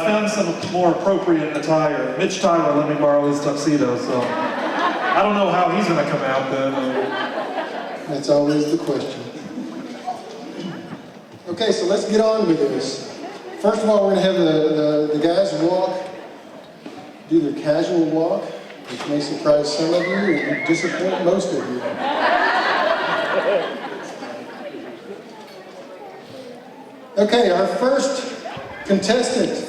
found some more appropriate attire. Mitch Tyler let me borrow his tuxedo, so I don't know how he's going to come out then. That's always the question. Okay, so let's get on with this. First of all, we're going to have the guys do their casual walk, which may surprise some of you and disappoint most of you. Okay, our first contestant.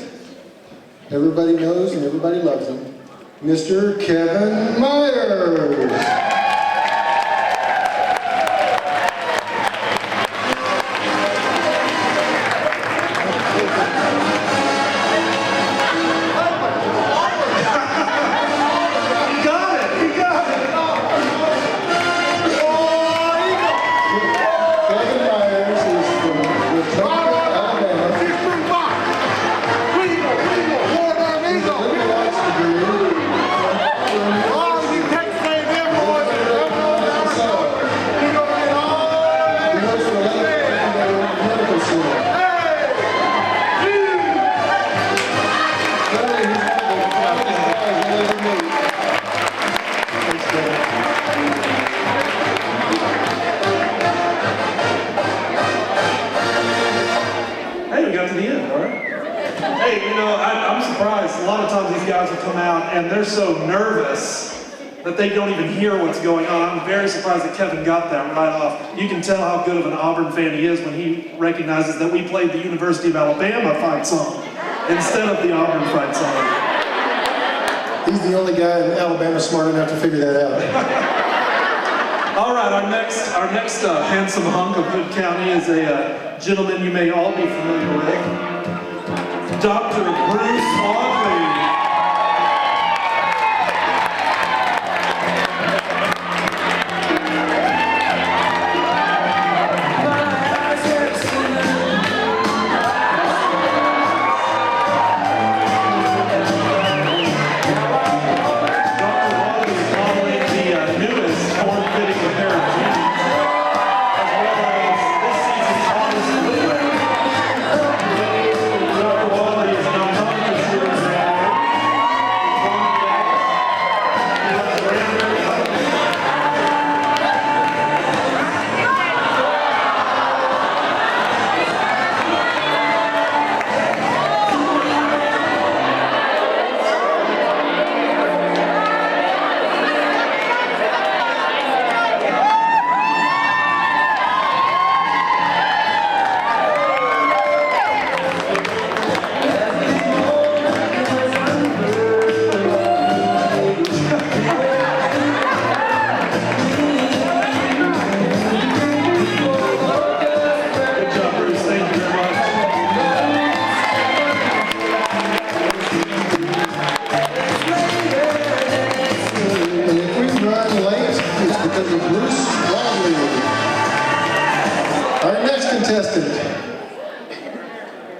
Everybody knows and everybody loves him. Mr. Kevin Myers. And they're so nervous that they don't even hear what's going on. I'm very surprised that Kevin got that right off. You can tell how good of an Auburn fan he is when he recognizes that we played the University of Alabama fight song instead of the Auburn fight song. He's the only guy in Alabama smart enough to figure that out. All right, our next handsome hunk of Hood County is a gentleman you may all be familiar with, Dr. Bruce Audley.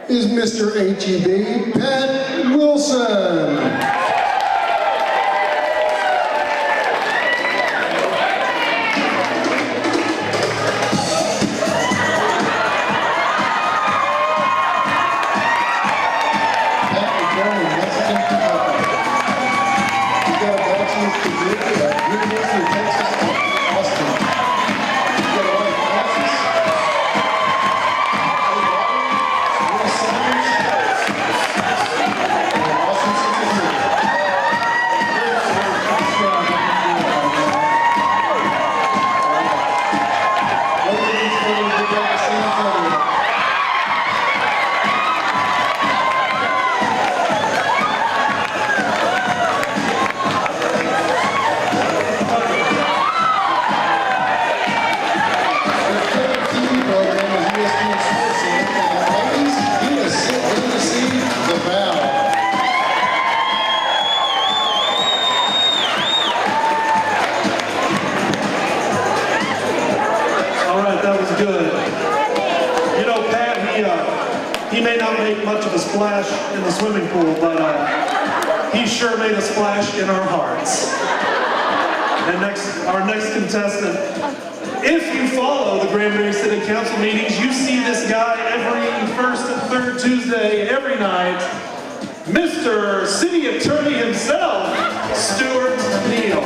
Is Mr. H.E.B. Pat Wilson. Pat was born in Lexington, Kentucky. He got a bachelor's degree at University of Texas, Austin. He got a lot of classes. He may not make much of a splash in the swimming pool, but he sure made a splash in our hearts. And our next contestant, if you follow the Granbury City Council meetings, you see this guy every first and third Tuesday, every night. Mr. City Attorney himself, Stuart Neal.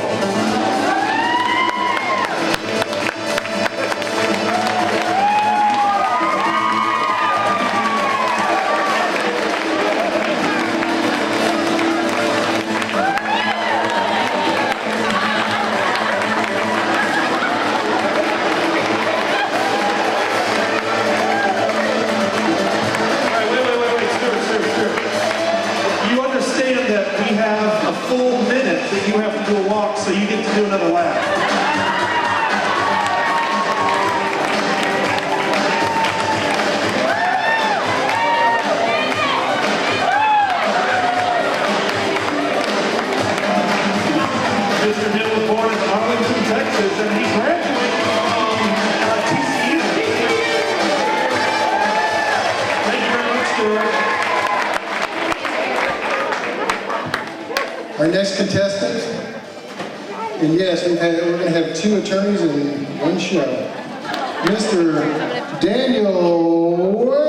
You have to do a walk, so you get to do another lap. Mr. Hill was born in Arlington, Texas, and he graduated from TCU. Thank you very much, Stuart. Our next contestant, and yes, we're going to have 2 attorneys in one show. Mr. Daniel Webb.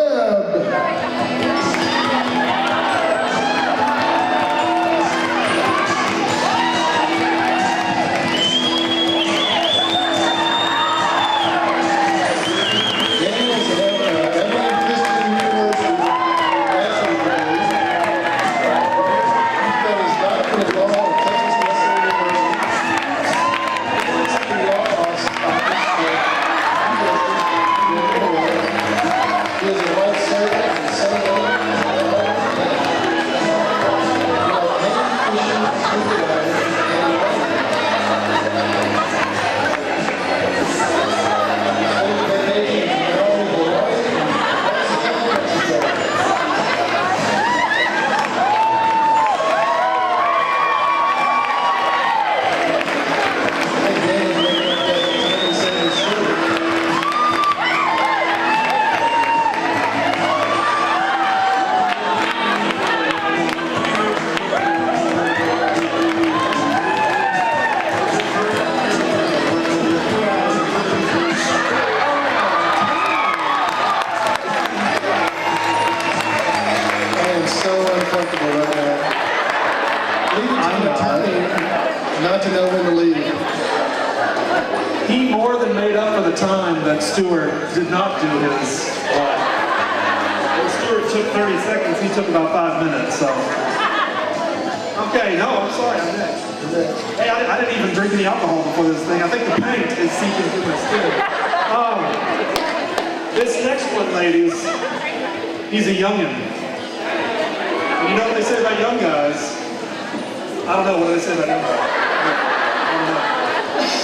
Not to know when to leave. He more than made up for the time that Stuart did not do his walk. Well, Stuart took 30 seconds, he took about 5 minutes, so. Okay, no, I'm sorry, I'm next. Hey, I didn't even drink any alcohol before this thing. I think the paint is seeping through my skin. This next one, ladies, he's a youngin'. And you know what they say about young guys? I don't know what they say about young guys.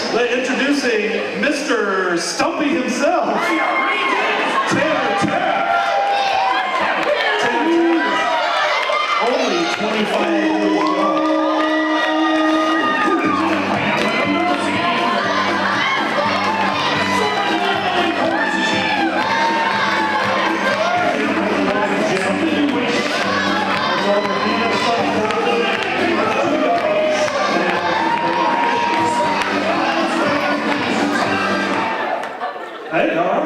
Introducing Mr. Stumpy himself, Tanner Tapp. Tanner Tapp is only 25 years young. Hey, all right.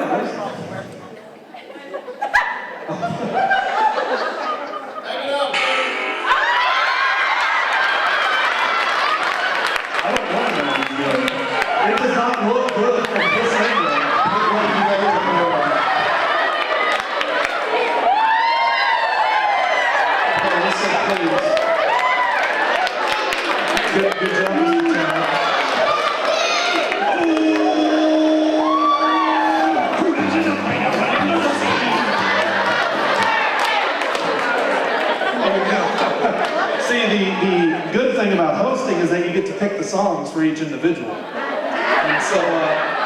I don't know, man. It does not look good from this angle. Good job, Mr. Tanner. See, the good thing about hosting is that you get to pick the songs for each individual. And so,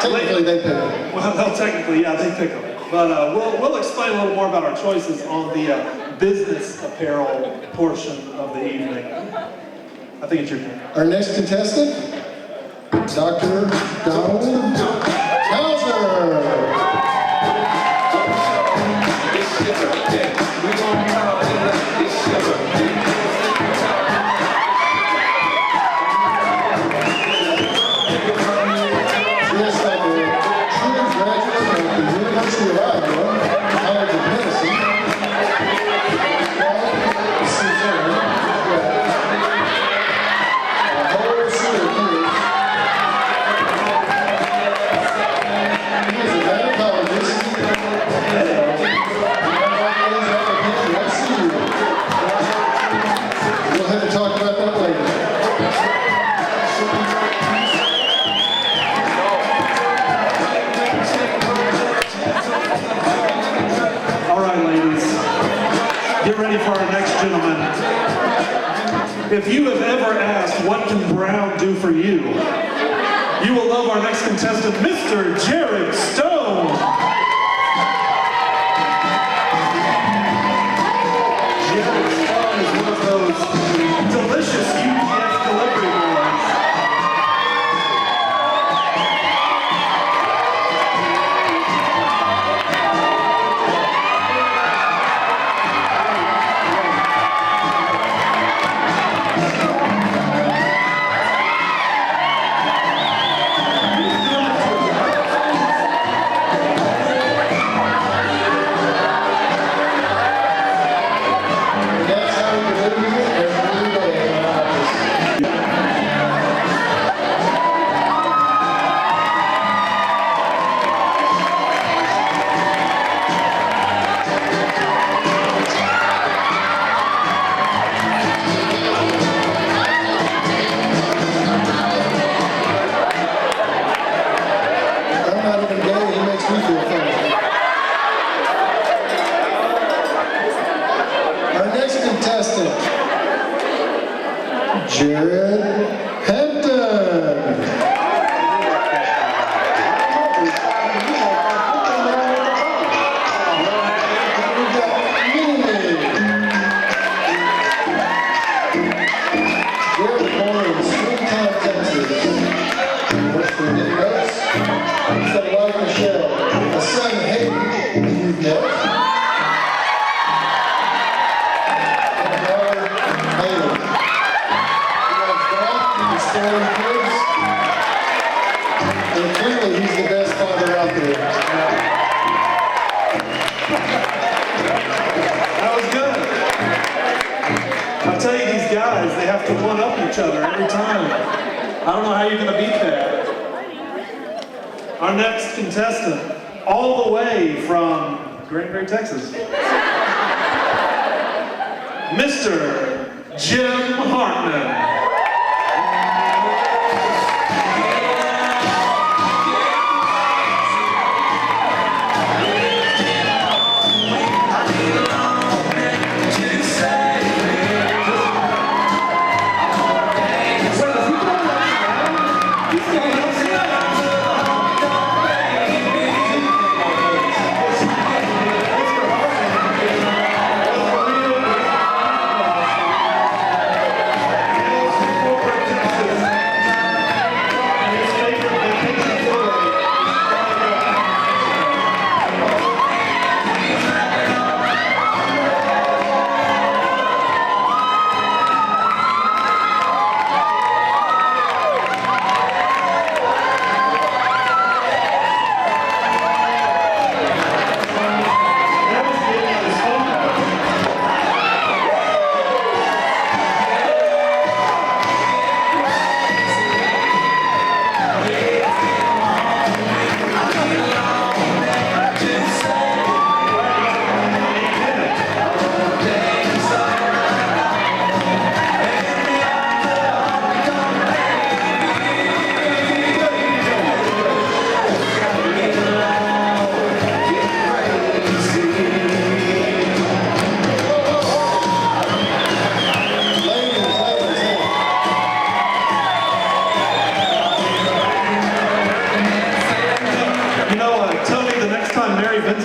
technically they pick them. Well, technically, yeah, they pick them. But we'll explain a little more about our choices on the business apparel portion of the evening. I think it's your turn. Our next contestant, Dr. Donald Hauser. College of Medicine. our next gentleman. If you have ever asked, what can Brown do for you? You will love our next contestant, Mr. Jared Stone. Jared Stone is one of those delicious UPS delivery boys. Jared Hampton. Jared born in Springtown, Texas. Works for Nick Nuts. He's got a wife, Michelle. A son, Hayden, who you've met. And clearly he's the best father out there. That was good. I tell you, these guys, they have to one-up each other every time. I don't know how you're going to beat that. Our next contestant, all the way from Granbury, Texas, Mr. Jim Hartman.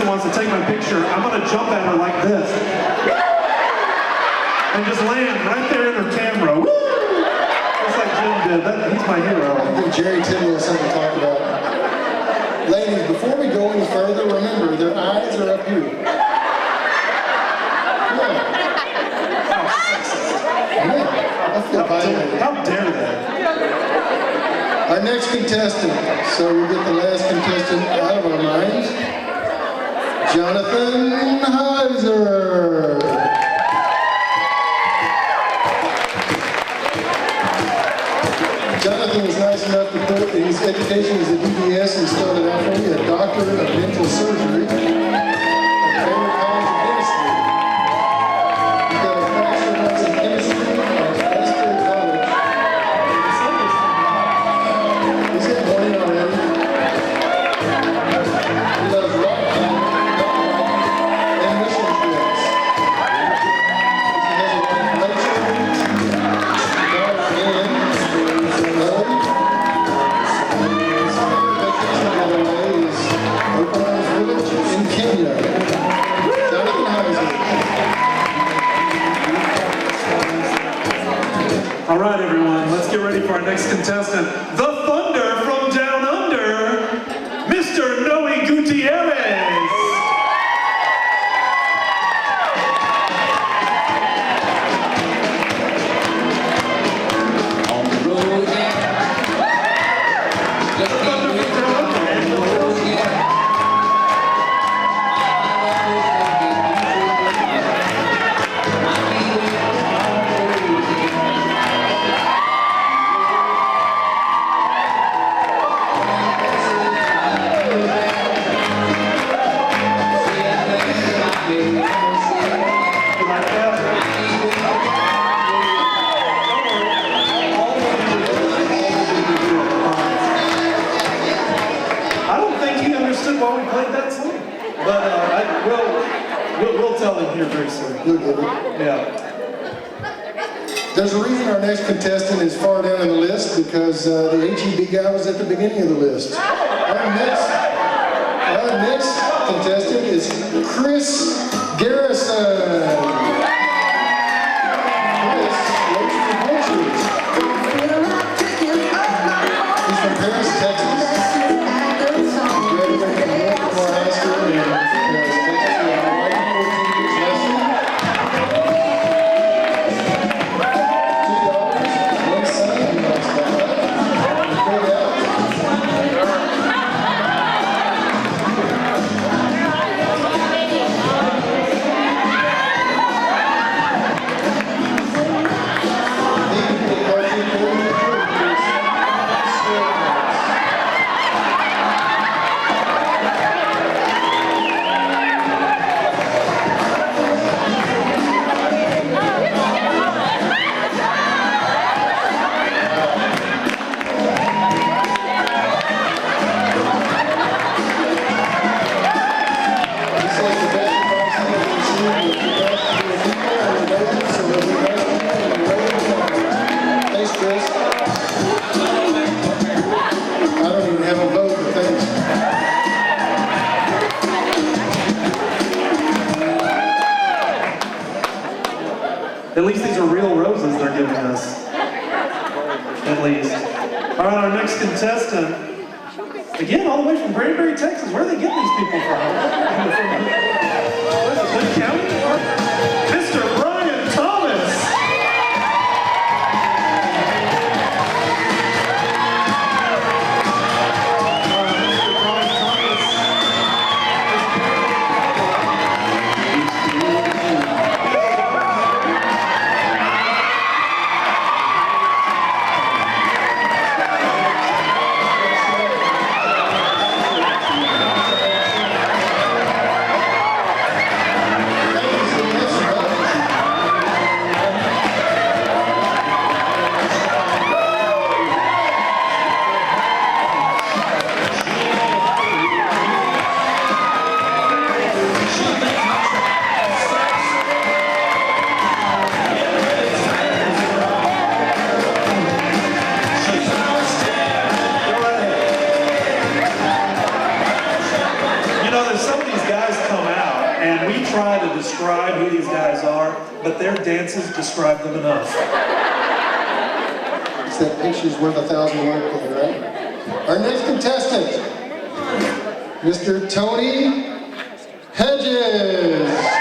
Wants to take my picture, I'm going to jump at her like this and just land right there in her camera. Woo! Just like Jim did. He's my hero. I think Jerry Tidwell has something to talk about. Ladies, before we go any further, remember, their eyes are up here. How dare they? Our next contestant, so we get the last contestant out of our minds, Jonathan Heiser. Jonathan was nice enough to put his education as a DBS and started out for me a doctor of dental surgery at Baylor College of Dentistry. He got a bachelor's in chemistry at Western College. He's at morning already. He loves rock climbing, and mission trips. All right, everyone, let's get ready for our next contestant, the Thunder from Down Under, Mr. Noe Gutierrez. On the road again. The Thunder from Down Under, and the first one. While we played that song, but we'll tell him here very soon. You'll get it. Yeah. There's a reason our next contestant is far down in the list, because the HEB guy was at the beginning of the list. Our next contestant is Chris Garrison. Chris works for groceries. He's from Paris, Texas. At least these are real roses they're giving us. At least. All right, our next contestant, again, all the way from Granbury, Texas. Where are they getting these people from? What is it, Lynn County? Mr. Brian Thomas. Try to describe who these guys are, but their dances describe them enough. It's that picture's worth 1,000 words, right? Our next contestant, Mr. Tony Hedges.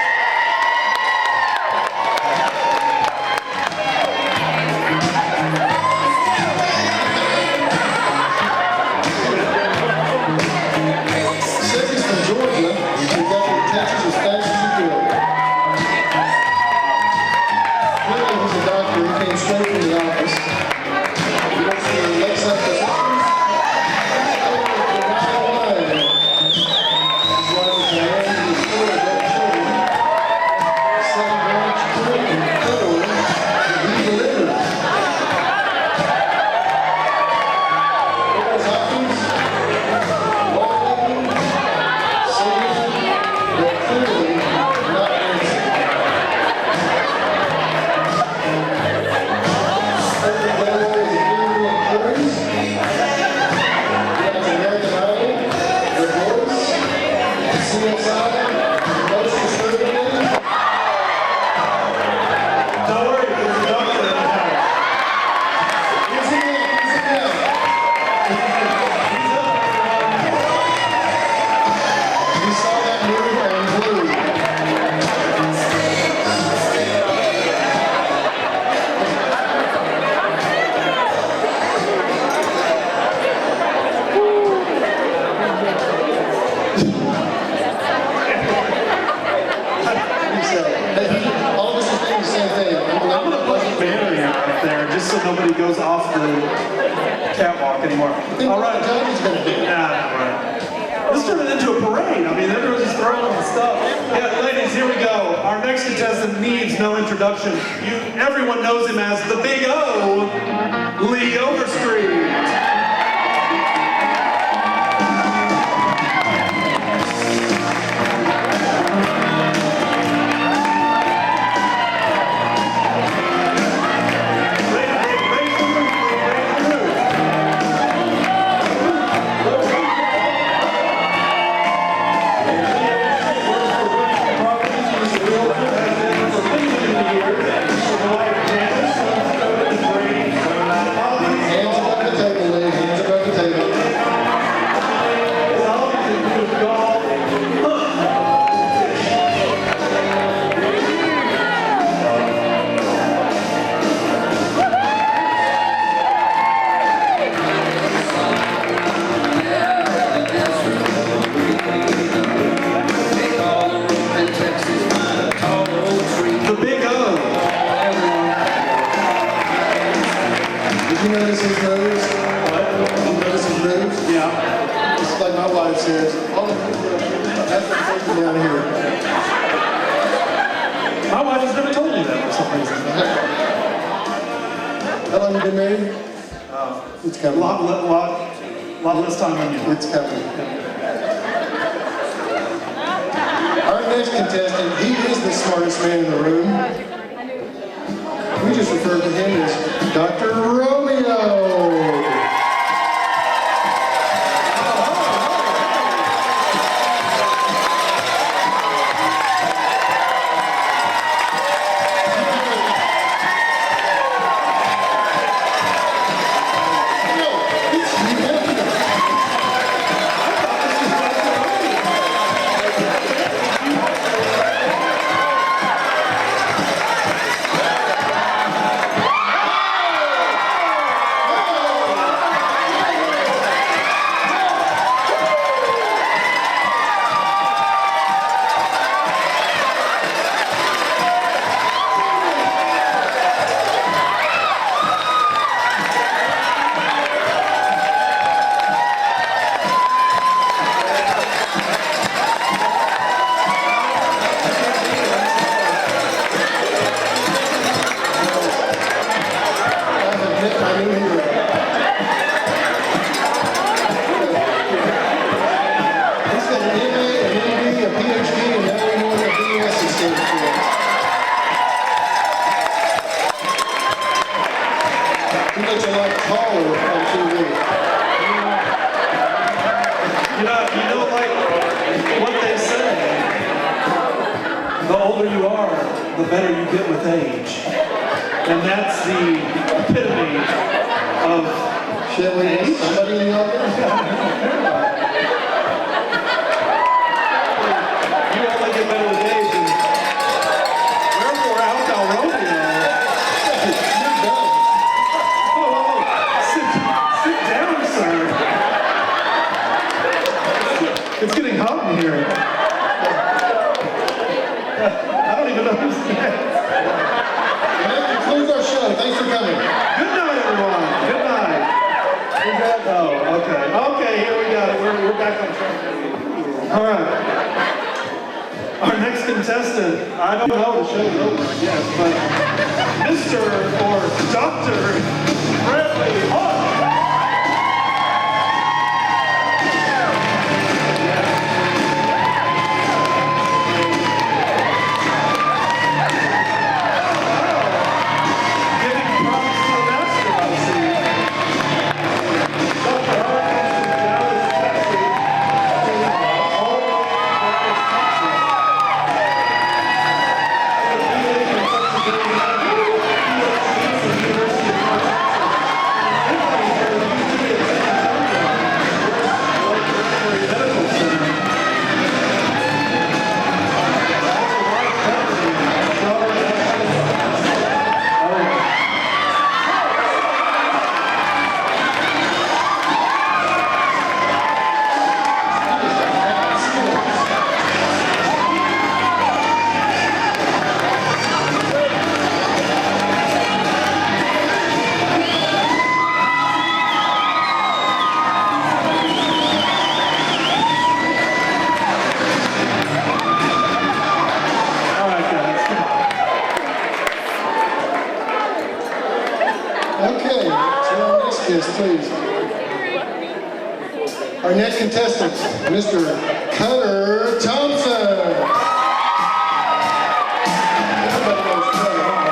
he goes off the catwalk anymore. All right. Johnny's gonna do it. Nah, right. This turned into a parade. I mean, everyone's just throwing on stuff. Yeah, ladies, here we go. Our next contestant needs no introduction. Everyone knows him as the Big O, Lee Overstreet. Did you notice his nose? What? Did you notice his nose? Yeah. It's like my wife says, all the people that's what's taken down here. My wife has never told me that for some reason. How long have you been married? It's A coming. lot less time than you. It's coming. Our next contestant, he is the smartest man in the room. We just refer to him as Dr. Romeo. The better you get with age. And that's the epitome of Shall we ask somebody in the audience? You only get better with age. And therefore, Alcohol Romeo. You're done. Oh, sit down, sir. It's getting hot in here. I don't even know who's next. And that concludes our show. Thanks for coming. Good night, everyone. Good night. Who's that? Oh, okay. Okay, here we go. We're back on track. All right. Our next contestant, I don't know, the show's over, I guess, but Mr. or Dr. Bradley Hunks. Okay, so our next guest, please. Our next contestant, Mr. Cutter Thompson. Everybody knows Cutter, huh?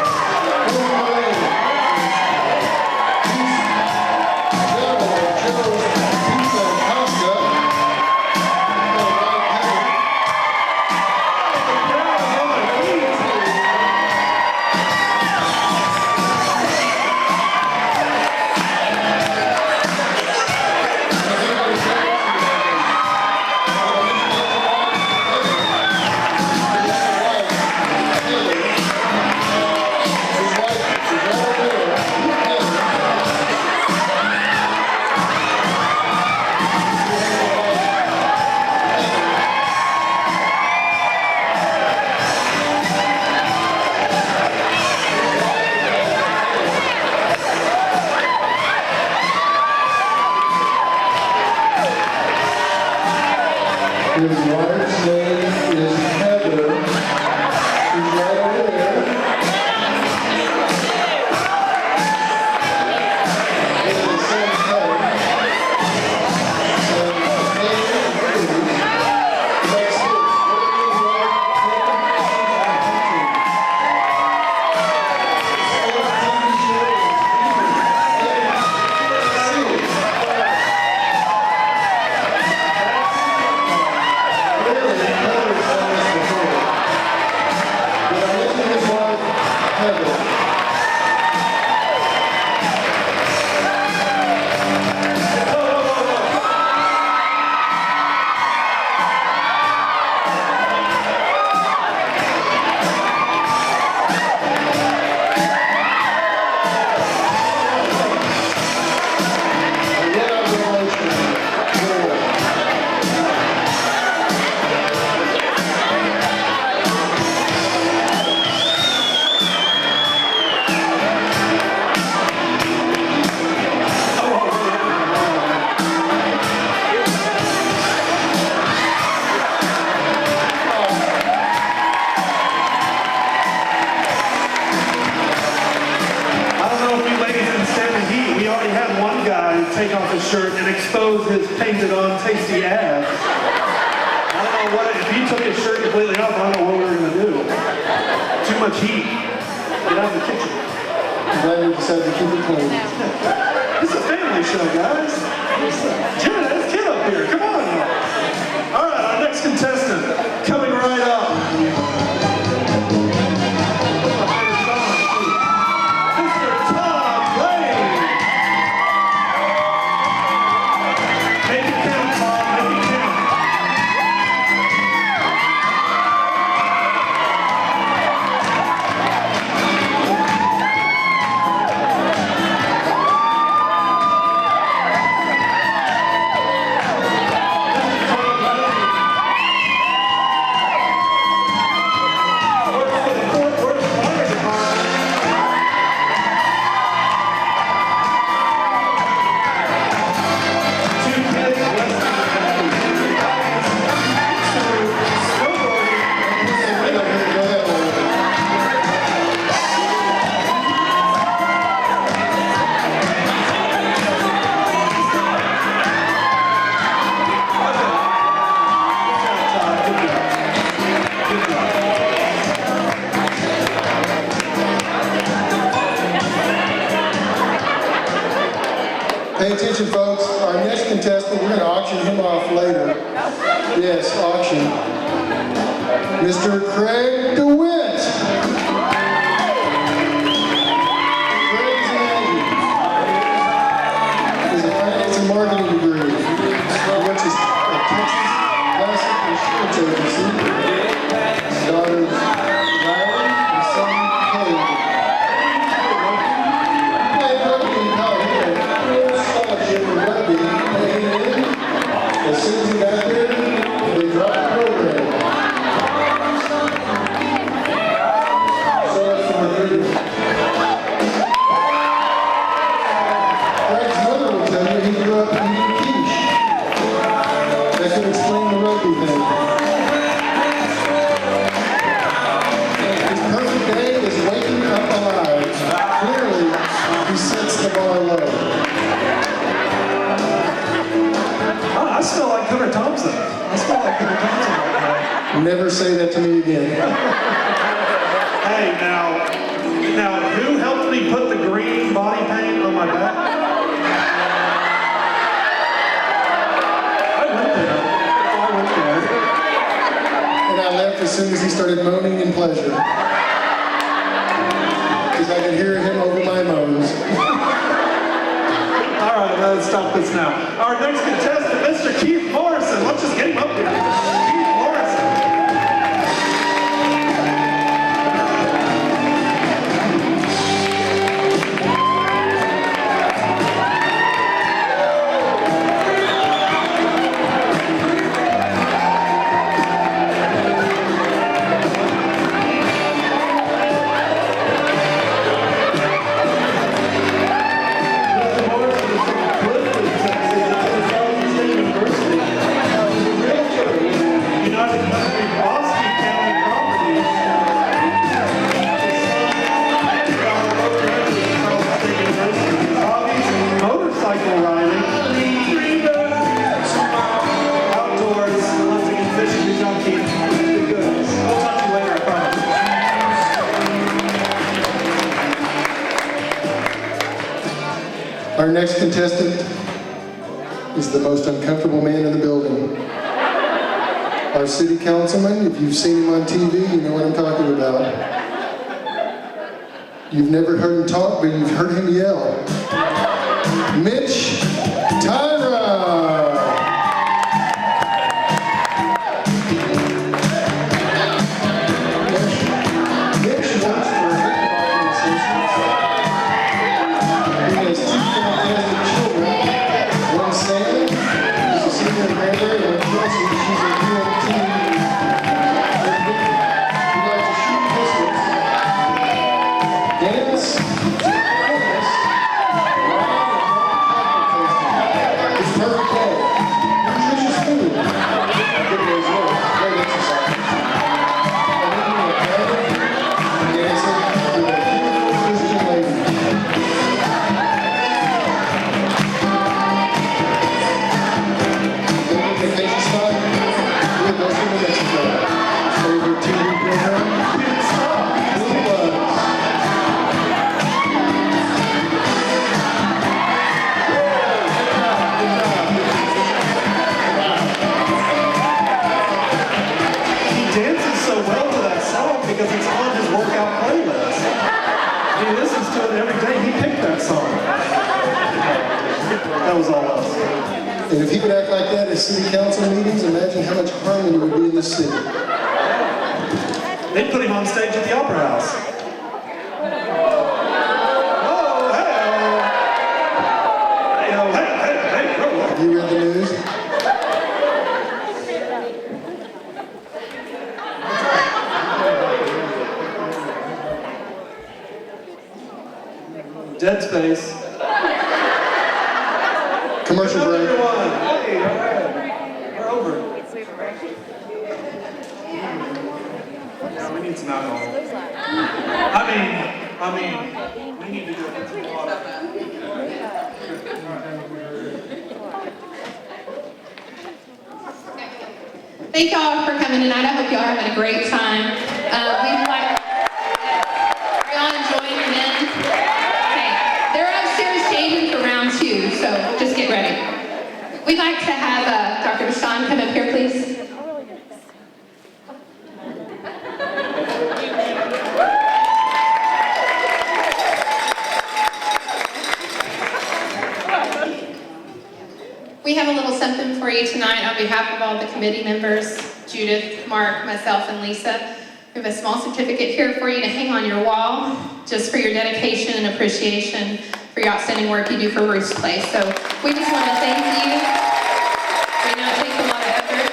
His wife's name is Heather. She's right over there. And his son's Heather. And his name is Ruby. That's it. Take off his shirt and expose his painted on tasty abs. I don't know what, if he took his shirt completely off, I don't know what we were going to do. Too much heat. Get out of the kitchen. I'm glad we decided to keep it clean. This is a family show, guys. Jimmy, this kid up here, come on. All right, our next contestant, coming right up. Pay attention, folks. Our next contestant, we're going to auction him off later. Yes, auction. Mr. Craig DeWitt. Craig's an agent. He has a finance and marketing degree. He works at Texas Classic Insurance Agency. His daughters, Riley and son, Caleb. As soon as he got there, they dropped the program. Never say that to me again. Hey, now, who helped me put the green body paint on my back? I went there. And I left as soon as he started moaning in pleasure. Because I could hear him over my moans. All right, let's stop this now. Our next contestant, Mr. Keith Morrison. Let's just get him up here. Keith Morrison. Our next contestant is the most uncomfortable man in the building. Our city councilman, if you've seen him on TV, you know what I'm talking about. You've never heard him talk, but you've heard him yell. Mitch Tyra! Mitch works for Hunks Associates. He has two fantastic children. One Sam, who's a senior in Granbury, and Kelsey, she's a UNT. He likes to shoot pistols, dance, fitness, it's perfect day. Nutritious food. Good day's work. Great exercise. And then you're dancing with a beautiful Christian lady. Vacation spot, we'll go to New Mexico. Favorite TV program? Blue Bloods. He dances so well to that song because it's on his workout playlist. He listens to it every day. He picked that song. That was all us. And if he could act like that at city council meetings, imagine how much harmony would be in the city. They put him on stage at the Opera House. Oh, hey! Hey, Have you read the news? Dead Space. Commercial Hello, break. everyone. Hey, all right. We're over. Yeah, we need some alcohol. I mean, we need to go get some water. Thank y'all for coming tonight. I hope y'all are having a great time. We'd like y'all enjoying it in. Okay, they're upstairs changing for round 2, so just get ready. We'd like to have Dr. Bashan come up here, please. We have a little something for you tonight on behalf of all the committee members, Judith, Mark, myself, and Lisa. We have a small certificate here for you to hang on your wall, just for your dedication and appreciation for your outstanding work you do for Ruth's Place. So we just want to thank you. We know it takes a lot of effort.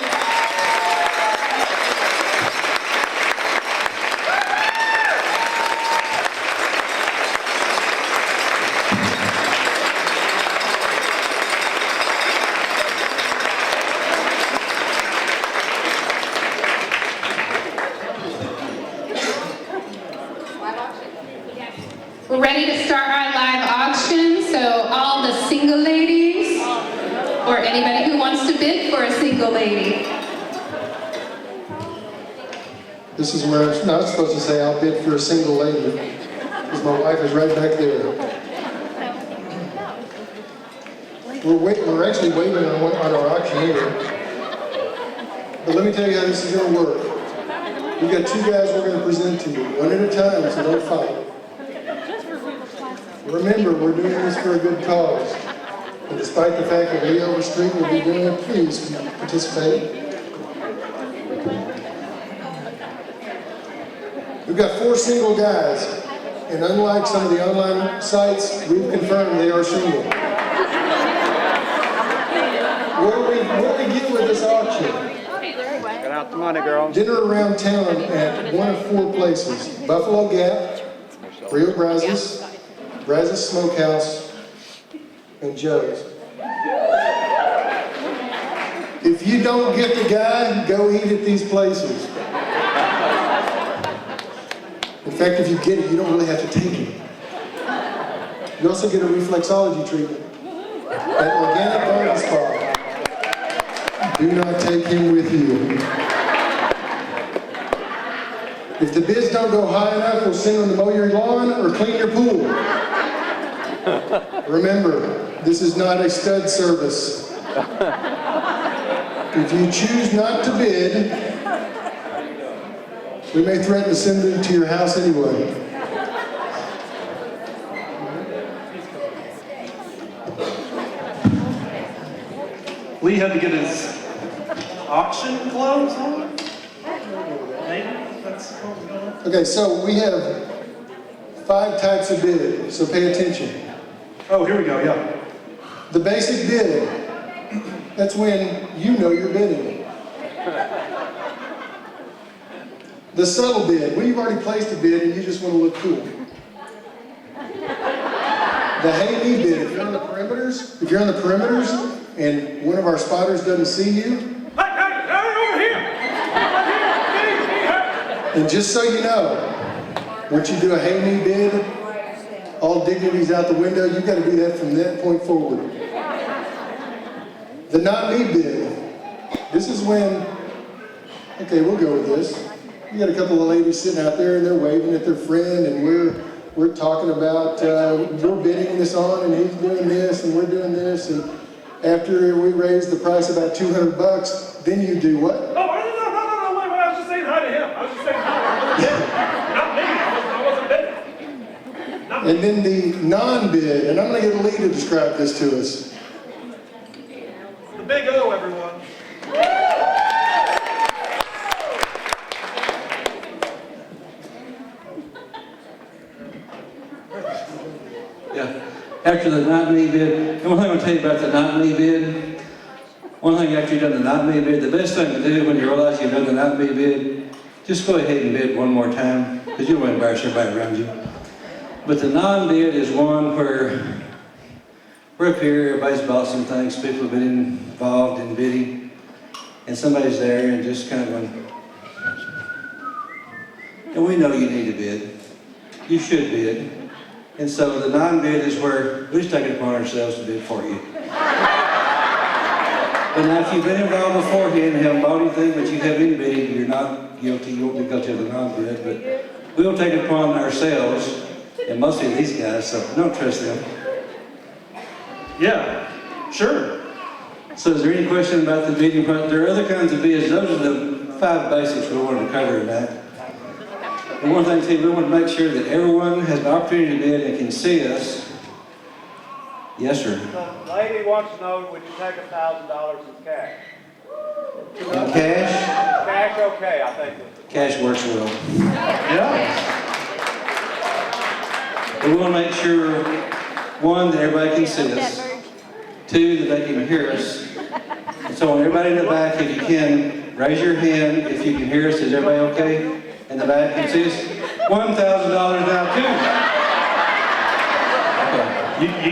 We're ready to start our live auction, so all the single ladies, or anybody who wants to bid for a single lady. This is where I'm not supposed to say I'll bid for a single lady, because my wife is right back there. We're actually waiting on our auctioneer. But let me tell you how this is going to work. We've got two guys we're going to present to you, one at a time, so don't fight. Remember, we're doing this for a good cause. And despite the fact that Lee Overstreet will be doing it, please participate. We've got 4 single guys, and unlike some of the online sites, we've confirmed they are single. What do we get with this auction? Get out the money, girl. Dinner around town at one of 4 places: Buffalo Gap, Rio Brazos, Brazos Smokehouse, and Joe's. If you don't get the guy, go eat at these places. In fact, if you get it, you don't really have to take it. You also get a reflexology treatment at Organic Garden Spa. Do not take him with you. If the bids don't go high enough, we'll send them to mow your lawn or clean your pool. Remember, this is not a stud service. If you choose not to bid, we may threaten to send them to your house anyway. Lee had to get his auction clothes on? Maybe that's what we're going. Okay, so we have 5 types of bid, so pay attention. Oh, here we go, yeah. The basic bid, that's when you know you're bidding. The subtle bid, when you've already placed a bid and you just want to look cool. The hey me bid, if you're on the perimeters, and one of our spotters doesn't see you, and just so you know, once you do a hey me bid, all dignity's out the window. You've got to do that from that point forward. The not me bid, this is when, okay, we'll go with this. You got a couple of ladies sitting out there and they're waving at their friend, and we're talking about we're bidding this on, and he's doing this, and we're doing this, and after we raise the price about $200, then you do what? Oh, no, wait, I was just saying hi to him. I was just saying hi. Not me. I wasn't bidding. And then the non-bid, and I'm going to get Lee to describe this to us. The big O, everyone. Yeah. After the not me bid, and one thing I'll tell you about the not me bid, one thing after you've done the not me bid, the best thing to do when you realize you've done the not me bid, just go ahead and bid one more time, because you don't want to embarrass everybody around you. But the non-bid is one where we're up here, everybody's bought some things, people have been involved in bidding, and somebody's there and just kind of going, and we know you need to bid. You should bid. And so the non-bid is where we just take it upon ourselves to bid for you. But now if you've been involved beforehand and haven't bought anything, but you have been bidding, you're not guilty, you won't be guilty of the non-bid, but we'll take it upon ourselves, and mostly these guys, so don't trust them. Yeah, sure. So is there any question about the bidding? There are other kinds of bids. Those are the 5 basics we wanted to cover in that. And one thing too, we want to make sure that everyone has an opportunity to bid and can see us. Yes, sir. The lady wants to know, would you take $1,000 in cash? In cash? Cash okay, I think. Cash works well. Yeah. We want to make sure, 1, that everybody can see us. 2, that they can hear us. And so on everybody in the back, if you can, raise your hand if you can hear us. Is everybody okay? In the back, can see us? $1,000 now, too. Okay. You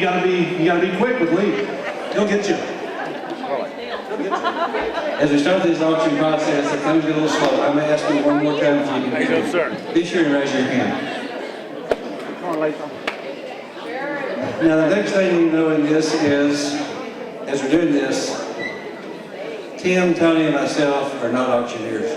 gotta be quick with Lee. He'll get you. As we start this auction process, if things get a little slow, I may ask you one more time if you can hear me. sir. Be sure and raise your hand. Come on, Latham. Now, the next thing you know in this is, as we're doing this, Tim, Tony, and myself are not auctioneers.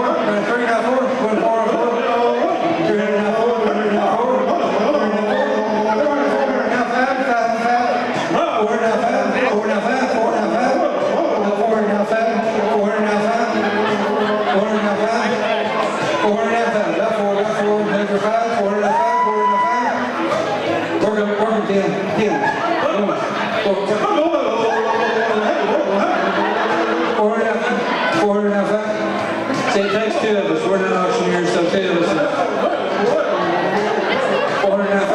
3 now 4, 4 now 4, 300 now 4, 100 now 4, 400 now 5, 400 now 5, 400 now 5, 400 now 5, 400 now 5, 400 now 5, 400 now 5, 400 now 5, got 4, measure 5, 400 now 5, 400 now 5, work 10, 10, 400 now 5. See, it takes 2 of us. We're not auctioneers, so 2 of us. 400 now 5.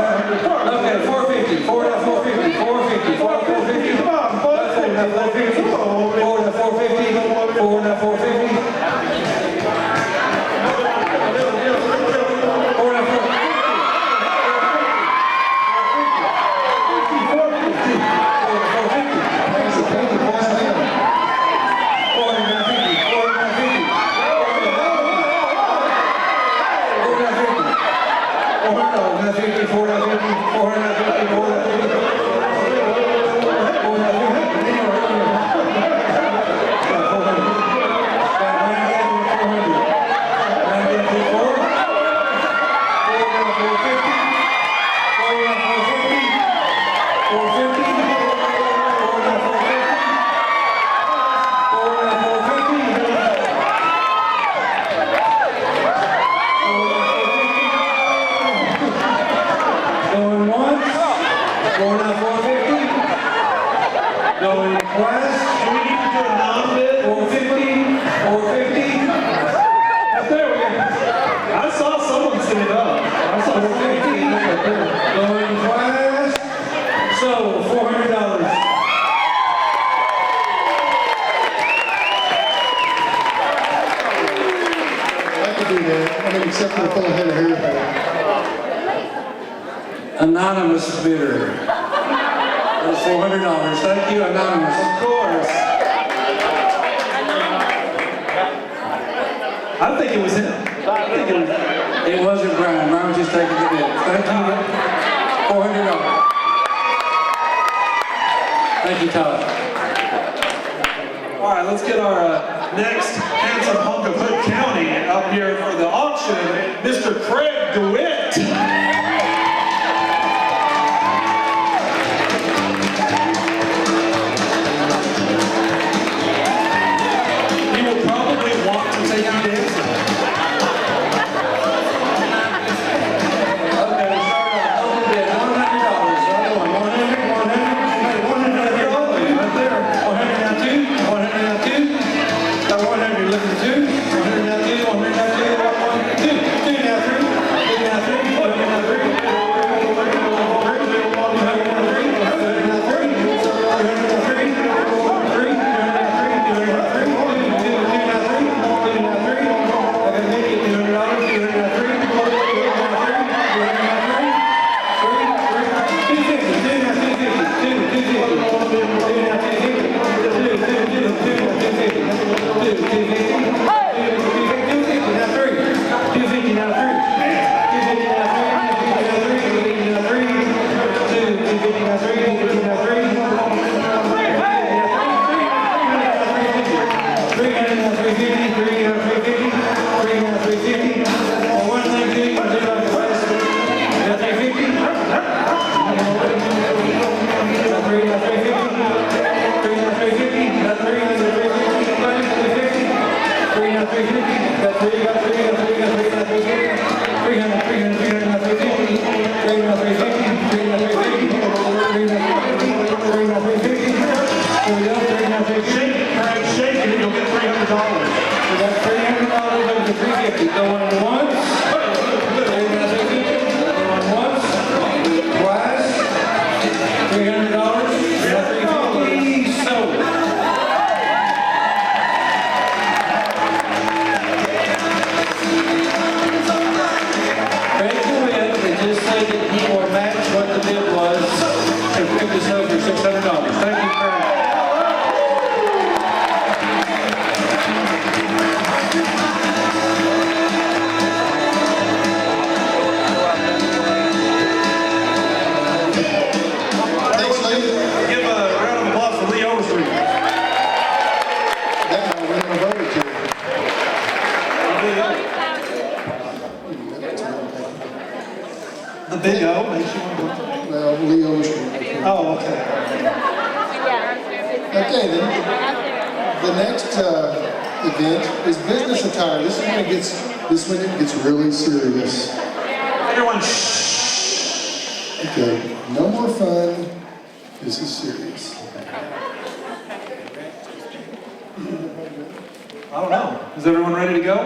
Okay, 450. 4 now 450. 450. 4 450. 4 now 450. 4 now 450. 4 now 450. 4 now 450. Except for the full head of hair. Anonymous bidder. That's $400. Thank you, Anonymous. Of course. I think it was him. It wasn't Brian. Brian was just taking the bid. Thank you. $400. Thank you, Todd. All right, let's get our next handsome hunk of Hood County up here for the auction, Mr. Craig DeWitt. He will probably want to take you dancing. Okay, we start off. Open bid, $100. Right on. 100, 100, 100 right there. 100 now 2, 100 now 2. Got 100, looking 2, 100 now 2, 100 now 2, 2 now We got $300 over to $350. Going once. Going once. Twice. $300. We got $350. Sold. Craig DeWitt, they just say that he will match what the bid was and pick this up for $600. Thank you, Craig. Thanks, Lee. Give a round of applause for Lee Overstreet. That might win a vote or two. The Big O makes you want to go. Well, Lee Overstreet. Oh, okay. Okay, then, the next event is business attire. This one it gets really serious. Everyone, shh. Okay, no more fun. This is serious. I don't know. Is everyone ready to go?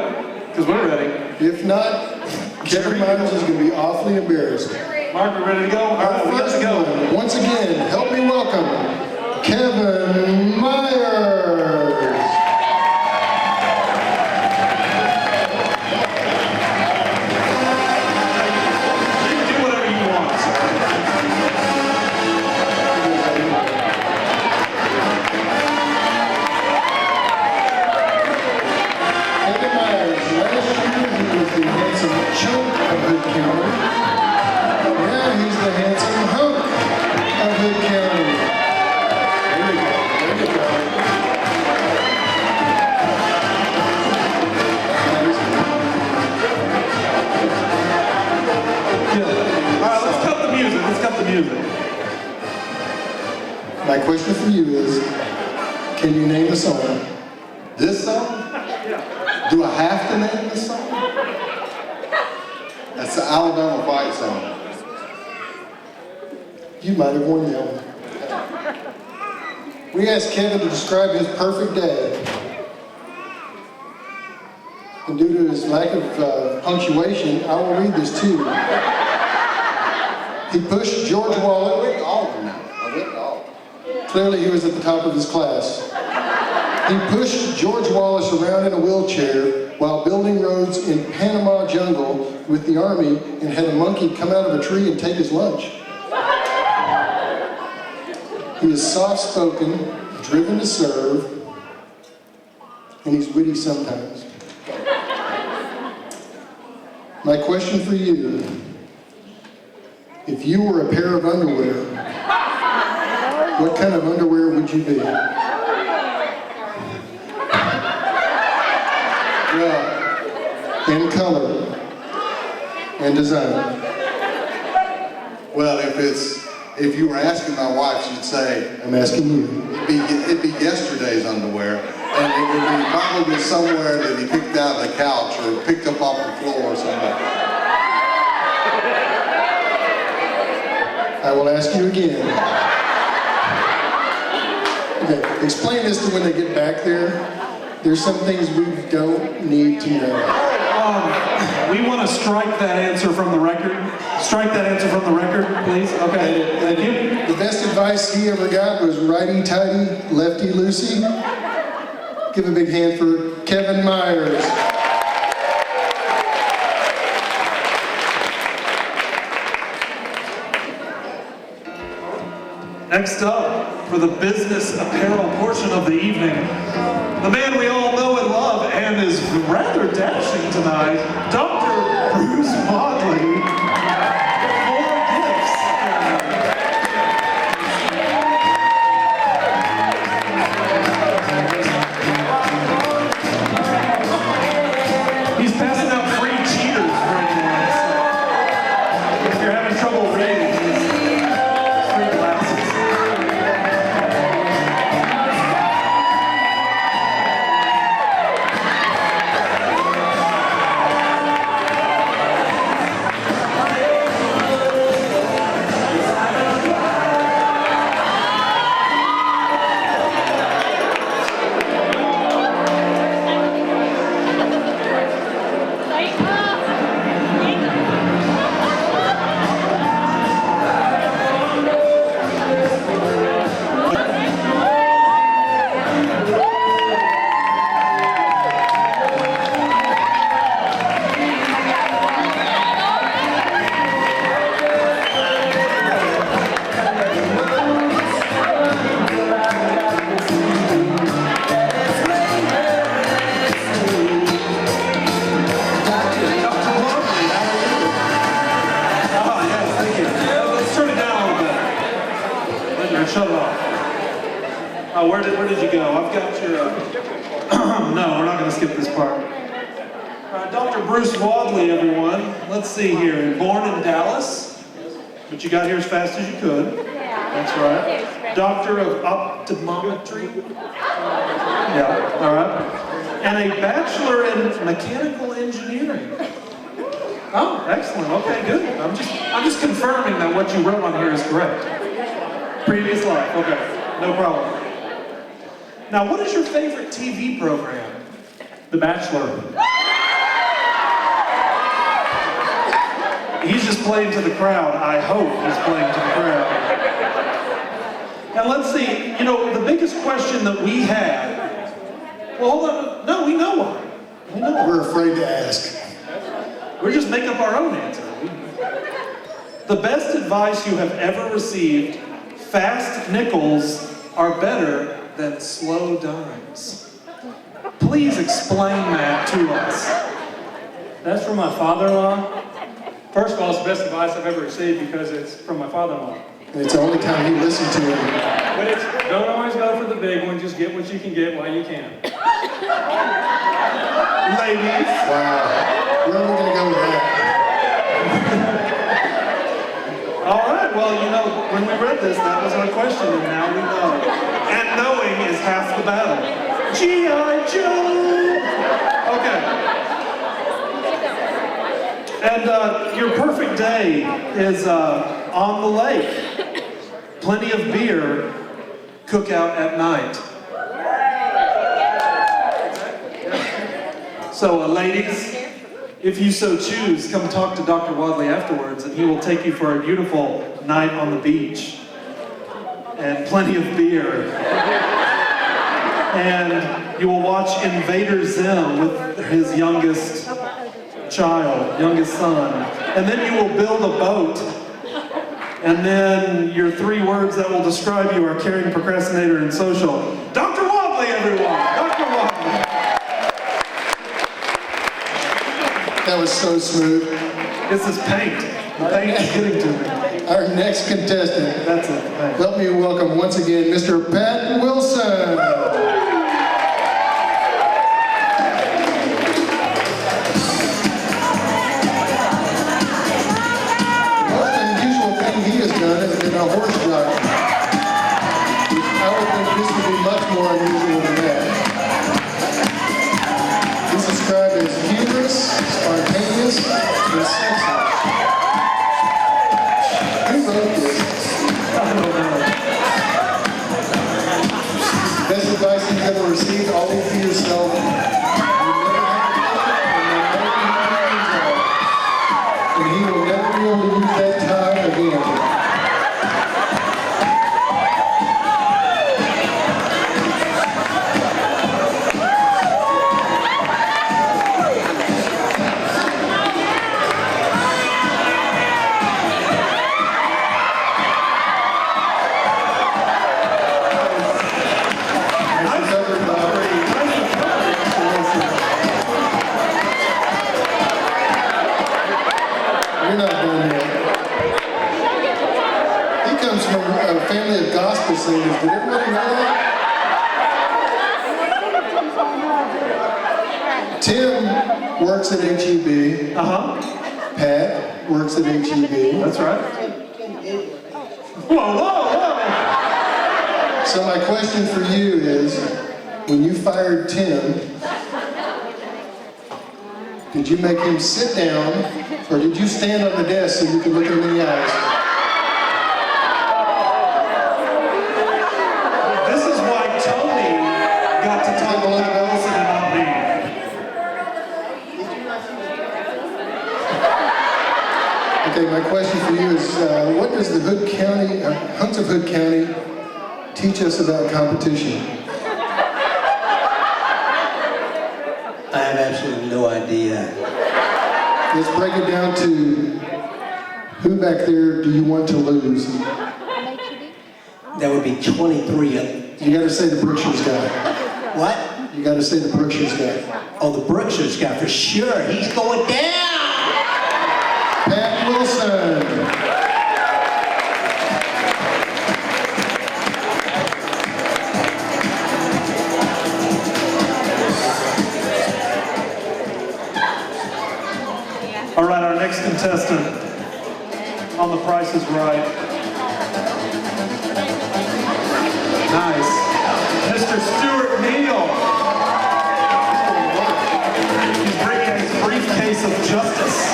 Because we're ready. If not, Kevin Myers is going to be awfully embarrassed. Mark, we ready to go? All right, we got to go. Once again, help me welcome Kevin Myers. You can do whatever you want, sir. Kevin Myers, last year he was the handsome chunk of Hood County. Now he's the handsome hunk of Hood County. There we go, there we go. All right, let's cut the music. Let's cut the music. My question for you is, can you name a song? This song? Do I have to name this song? That's the Alabama fight song. You might have won that one. We asked Kevin to describe his perfect day. And due to his lack of punctuation, I will read this to you. He pushed George I Wallace. went to all of them now. I went to all of them. Clearly he was at the top of his class. He pushed George Wallace around in a wheelchair while building roads in Panama jungle with the army and had a monkey come out of a tree and take his lunch. He is soft-spoken, driven to serve, and he's witty sometimes. My question for you, if you were a pair of underwear, what kind of underwear would you be? Well, And color. And design. well, if you were asking my wife, she'd say I'm asking you. it'd be yesterday's underwear, and it would be probably somewhere that he picked out of the couch or picked up off the floor or something. I will ask you again. Okay, explain this to when they get back there. There's some things we don't need to know. We want to strike that answer from the record. Strike that answer from the record, please. Okay, thank you. The best advice he ever got was righty-tighty, lefty-loosey. Give a big hand for Kevin Myers. Next up, for the business apparel portion of the evening, the man we all know and love and is rather dashing tonight, Dr. Bruce Motley. More gifts. He's passing out free cheaters for anyone. So if you're having trouble reading, he's free glasses. there. Shut it off. Where did you go? I've got your... No, we're not going to skip this part. Dr. Bruce Wadley, everyone. Let's see here. Born in Dallas, but you got here as fast as you could. That's right. Doctor of Optometry. Yeah, all right. And a bachelor in mechanical engineering. Oh, excellent. Okay, good. I'm just confirming that what you wrote on here is correct. Previous life. Okay, no problem. Now, what is your favorite TV program? The Bachelor. He's just playing to the crowd. I hope he's playing to the crowd. Now, let's see. You know, the biggest question that we had. Well, hold on. No, we know why. We know why. We're afraid to ask. We just make up our own answer. The best advice you have ever received: fast nickels are better than slow dimes. Please explain that to us. That's from my father-in-law. First of all, it's the best advice I've ever received because it's from my father-in-law. And it's the only time he listened to him. But it's, don't always go for the big one, just get what you can get while you can. Ladies. Wow. Where are we going to go with that? All right, well, you know, when we read this, that was our question, and now we know. And knowing is half the battle. G.I. Joe! Okay. And your perfect day is on the lake. Plenty of beer, cookout at night. So, ladies, if you so choose, come talk to Dr. Wadley afterwards, and he will take you for a beautiful night on the beach. And plenty of beer. And you will watch Invader Zim with his youngest son. And then you will build a boat. And then your 3 words that will describe you are caring, procrastinator, and social. Dr. Wadley, everyone! Dr. Wadley! That was so smooth. This is paint. The paint is getting to me. Our next contestant. That's it. Thanks. Help me welcome once again Mr. Pat Wilson. The most unusual thing he has done is been a horse jockey. I would think this would be much more unusual than that. He's described as humorous, spontaneous, and sexy. Who wrote this? Best advice you've ever received: always be yourself. You never have to think, and he will never be able to use that time again. You're not done yet. He comes from a family of gospel singers. Did everybody know that? Tim works at HEB. Pat works at HEB. That's right. Whoa, whoa, whoa! So my question for you is, when you fired Tim, did you make him sit down, or did you stand on the desk so you could look him in the eyes? This is why Tony got to talk about Wilson and not me. Okay, my question for you is, what does the Hood County, Hunks of Hood County, teach us about competition? I have absolutely no idea. Let's break it down to who back there do you want to lose? That would be 23. You got to say the Brookshire's guy. What? You got to say the Brookshire's guy. Oh, the Brookshire's guy for sure. He's going down. Pat Wilson. on The Price is Right. Nice. Mr. Stuart Neal. He's bringing his briefcase of justice.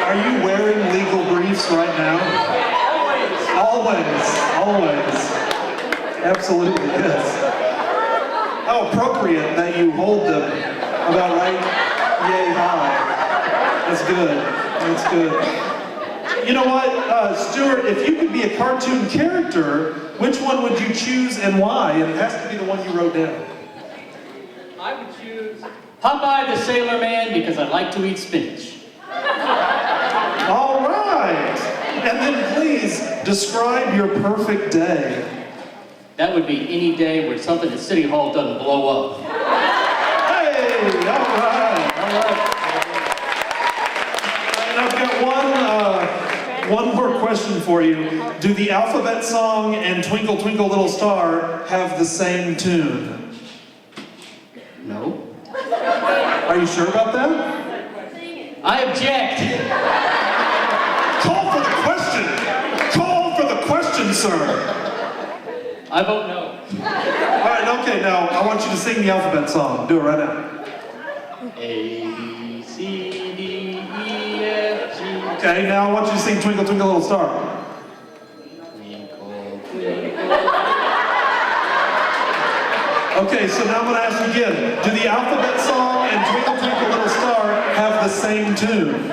Are you wearing legal briefs right now? Always. Absolutely, yes. How appropriate that you hold them about right yay high. That's good. You know what, Stuart, if you could be a cartoon character, which one would you choose and why? And it has to be the one you wrote down. I would choose Popeye the Sailor Man because I like to eat spinach. All right. And then please describe your perfect day. That would be any day where something at City Hall doesn't blow up. Hey, all right. And I've got one more question for you. Do the alphabet song and Twinkle Twinkle Little Star have the same tune? No. Are you sure about that? I object. Call for the question. Call for the question, sir. I vote no. All right, okay, now I want you to sing the alphabet song. Do it right now. A, B, C, D, E, F, G. Okay, now I want you to sing Twinkle Twinkle Little Star. Twinkle, twinkle. Okay, so now I'm going to ask you again. Do the alphabet song and Twinkle Twinkle Little Star have the same tune?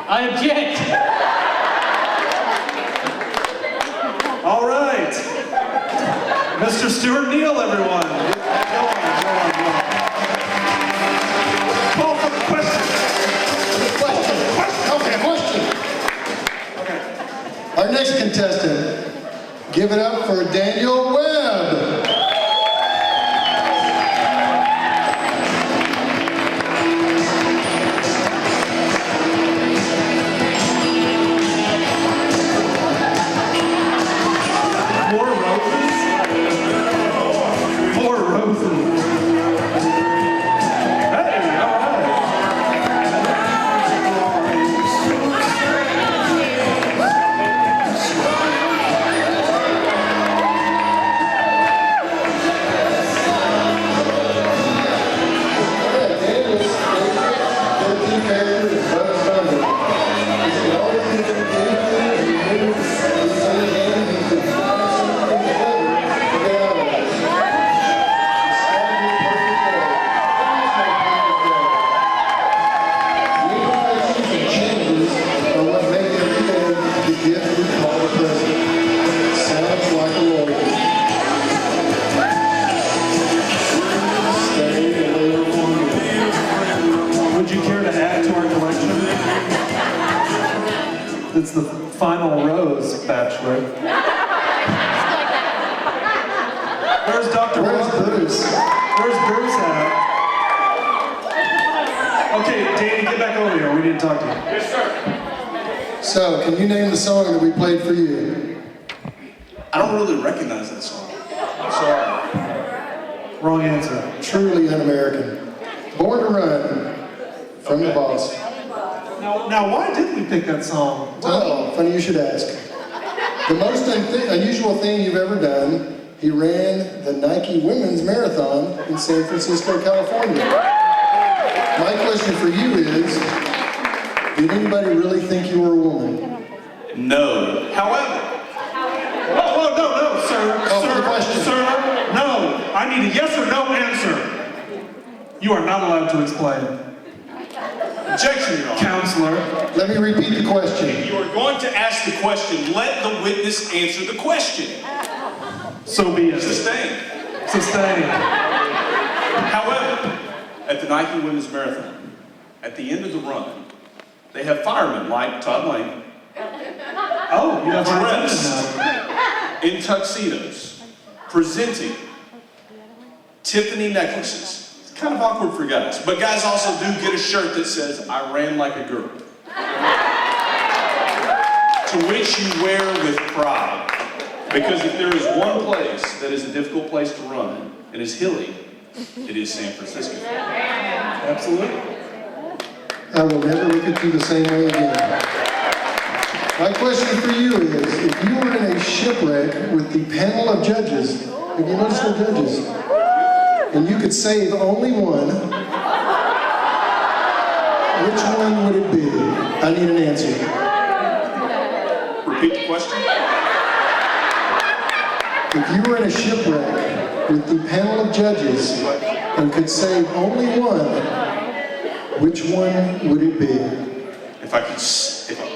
I object. All right. Mr. Stuart Neal, everyone. Go on. Call for the question. Okay. Our next contestant, give it up for Daniel Webb. Four roses. Hey, all right. Would you care to add to our collection? It's the final rose, Bachelor. Where's Dr. Where's Walker? Bruce? Where's Bruce at? Okay, Danny, get back over here. We need to talk to you. Yes, sir. So, can you name the song that we played for you? I don't really recognize that song. I'm sorry. Wrong answer. Truly un-American. Born to Run from the Boss. Now, why did we pick that song? Oh, funny you should ask. The most unusual thing you've ever done, he ran the Nike Women's Marathon in San Francisco, California. My question for you is, did anybody really think you were a woman? No. However, Whoa, no, sir. Call for the question. Sir, no. I need a yes or no answer. You are not allowed to explain. objection, Your Honor. Counselor. Let me repeat the question. If you are going to ask the question, let the witness answer the question. So be it. Sustained. Sustained. However, at the Nike Women's Marathon, at the end of the run, they have firemen like Todd Lane Oh, you have dressed my attention now. in tuxedos presenting Tiffany necklaces. It's kind of awkward for guys, but guys also do get a shirt that says, "I ran like a girl." To which you wear with pride. Because if there is one place that is a difficult place to run, and is hilly, it is San Francisco. Absolutely. I will never look at you the same way again. My question for you is, if you were in a shipwreck with the panel of judges, have you noticed the judges? And you could save only one, which one would it be? I need an answer. Repeat the question. If you were in a shipwreck with the panel of judges and could save only one, which one would it be? If I could,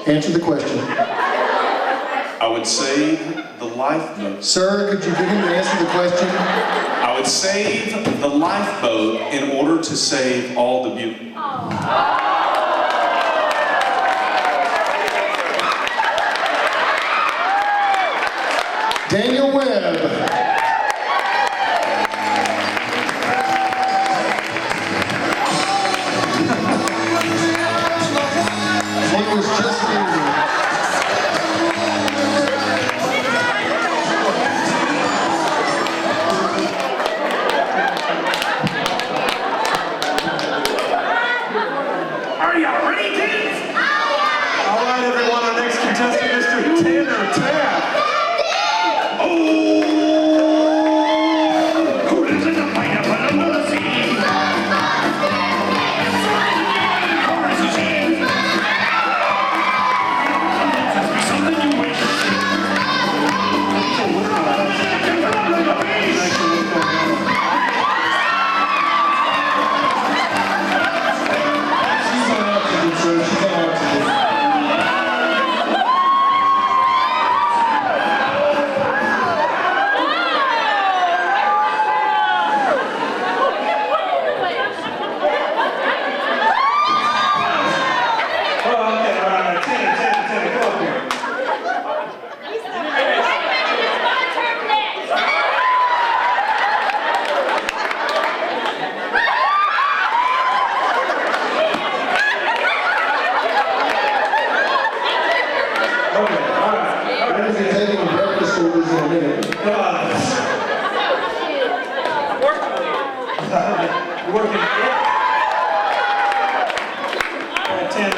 Answer the question. I would save the lifeboat. Sir, could you get him to answer the question? I would save the lifeboat in order to save all the beauty. Daniel Webb. He was just leaving. Are you ready, kids? All right, everyone, our next contestant, Mr. Tanner Taft.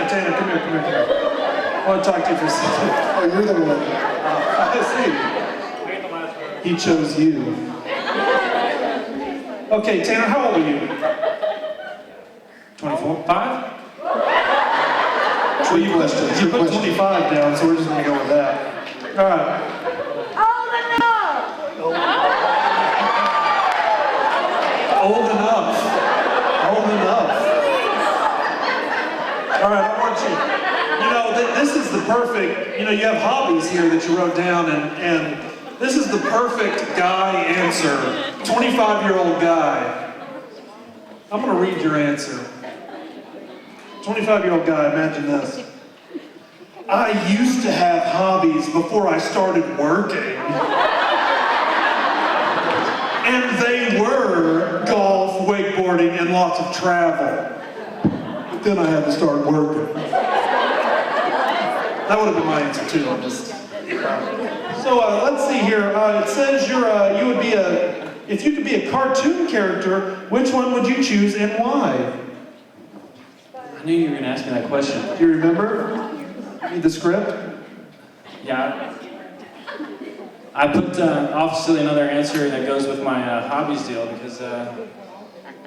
Tanner, come here. I want to talk to you for a second. Oh, you're the one. I see. He chose you. Okay, Tanner, how old are you? 24? 5? Well, you put 25 down, so we're just going to go with that. All right. Old enough. All right, I want you, this is the perfect, you have hobbies here that you wrote down, and this is the perfect guy answer. 25-year-old guy. I'm going to read your answer. 25-year-old guy, imagine this. I used to have hobbies before I started working. And they were golf, wakeboarding, and lots of travel. But then I had to start working. That would have been my answer too. So let's see here. It says you would be if you could be a cartoon character, which one would you choose and why? I knew you were going to ask me that question. Do you remember? Read the script? Yeah. I put obviously another answer that goes with my hobbies deal because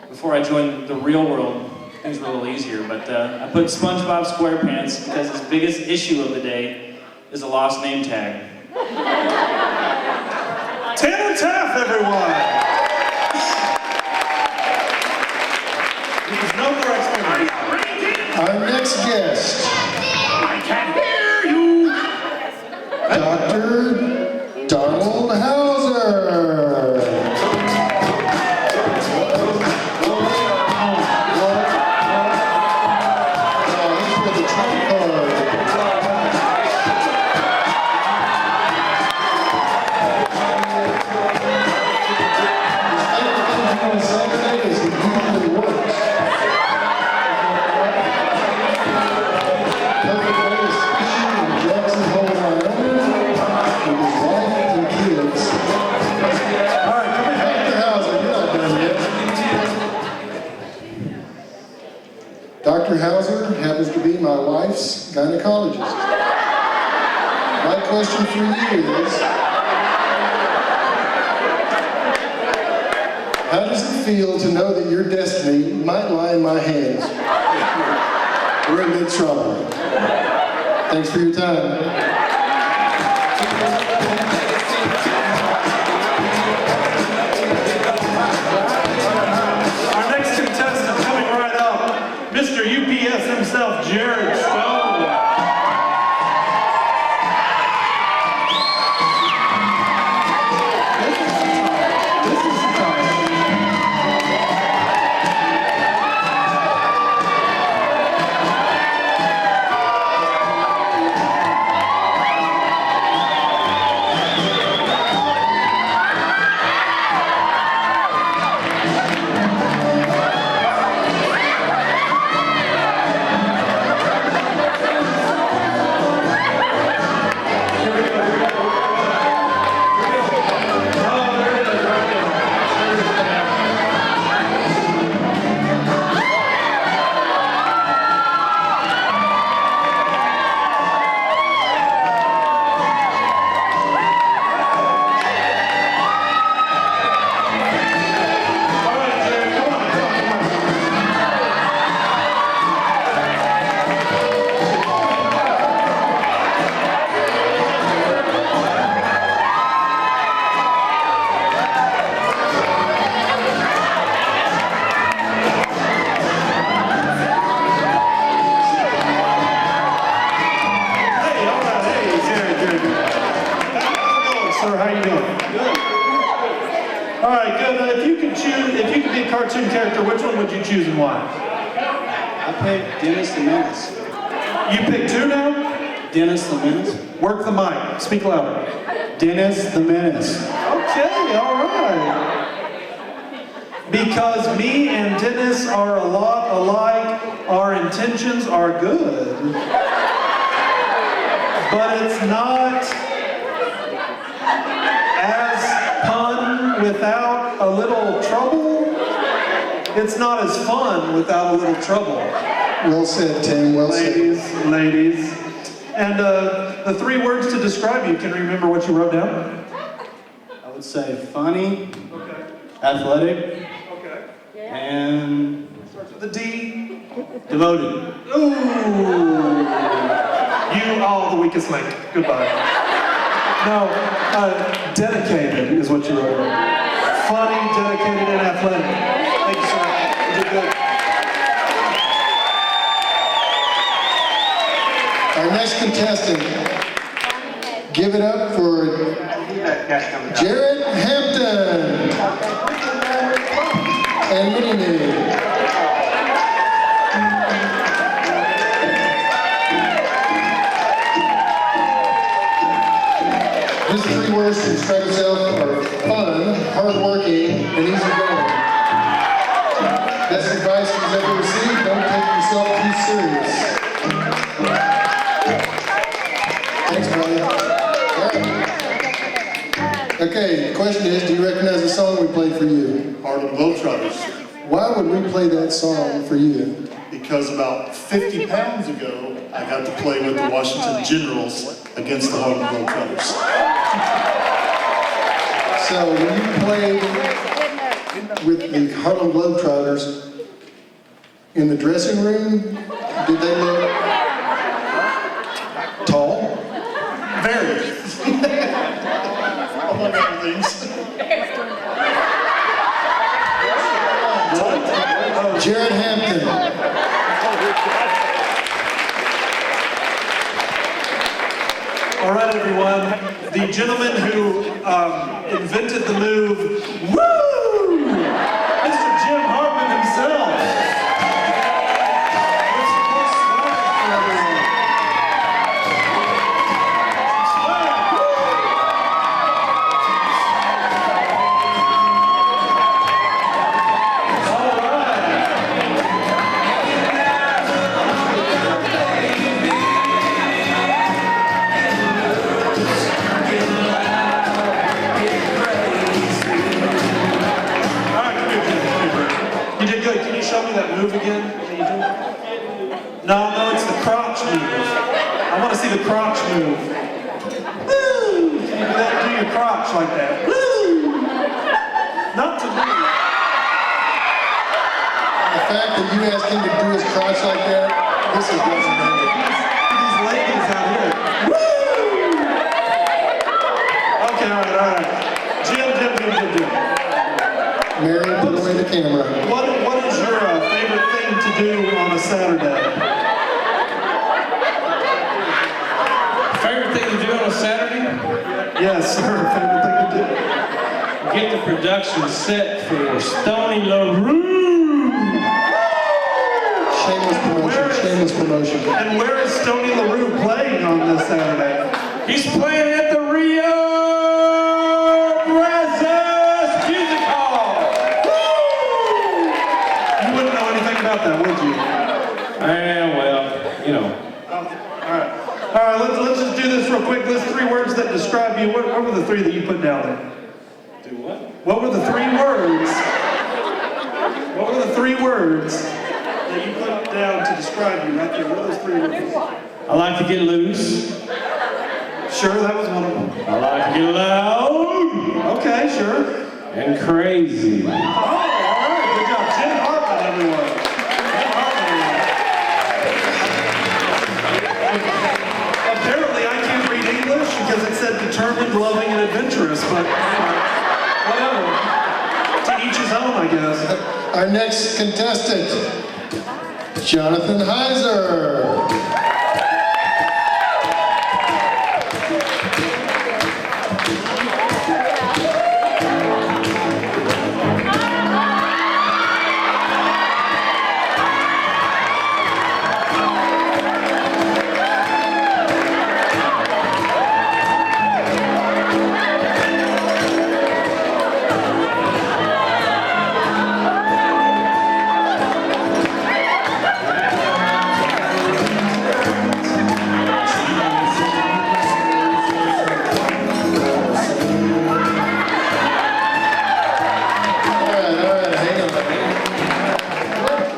before I joined the real world, things were a little easier. But I put SpongeBob SquarePants because his biggest issue of the day is a lost name tag. Tanner Taft, everyone! There's no more explanation. Our next guest. I can hear you! Dr. Donald Hauser. He's with the trump card. Dr. Hauser happens to be my wife's gynecologist. My question for you is, how does it feel to know that your destiny might lie in my hands? We're in big trouble. Thanks for your time. Our next contestant coming right up, Mr. UPS himself, Jared Stone. Cartoon character, which one would you choose and why? I picked Dennis the Menace. You picked two now? Dennis the Menace. Work the mic. Speak louder. Dennis the Menace. Okay, all right. Because me and Dennis are a lot alike, our intentions are good. But it's not as fun without a little trouble. It's not as fun without a little trouble. Well said, Tim. Well said. Ladies. And the three words to describe you, can you remember what you wrote down? I would say funny, Okay. athletic, Okay. and Starts with a D. devoted. Ooh. You are the weakest link. Goodbye. No, dedicated is what you wrote. Funny, dedicated, and athletic. Thank you, sir. You did good. Our next contestant, give it up for Jared Hampton and Minnie. His three words to describe himself are fun, hardworking, and easygoing. Best advice he's ever received: don't take yourself too serious. Thanks, brother. All right. Okay, the question is, do you recognize the song we played for you? Harlem Globetrotters. Why would we play that song for you? Because about 50 pounds ago, I got to play with the Washington Generals against the Harlem Globetrotters. So when you played with the Harlem Globetrotters in the dressing room, did they look tall? Very. Among other things. Jared Hampton. All right, everyone. The gentleman who invented the move, woo! Mr. Jim Hartman himself. There's some more swag for everyone. Swag, woo! All right. You did good. Can you show me that move again? do? No, it's the crotch move. I want to see the crotch move. Woo! Can you do your crotch like that? Woo! Not to me. The fact that you asked him to do his crotch like that, this is legendary. These ladies out here. Woo! Okay, all right. Jim. Mary, put away the camera. What is your favorite thing to do on a Saturday? Favorite thing to do on a Saturday? Yes, sir. Favorite thing to do. Get the production set for Stony LaRue. Shameless promotion. And where is Stony LaRue playing on this Saturday? He's playing at the Rio Brazos Music Hall. You wouldn't know anything about that, would you? Well, you know. All right, let's just do this real quick. List 3 words that describe you. What were the 3 that you put down there? Do what? What were the 3 words? What were the 3 words that you put down to describe you right there? What are those 3 words? I like to get loose. Sure, that was one of them. I like to get loud. Okay, sure. And crazy. Oh, all right, good job. Jim Hartman, everyone. Jim Hartman, everyone. Apparently, I can't read English because it said determined, loving, and adventurous, but whatever. To each his own, I guess. Our next contestant, Jonathan Heiser.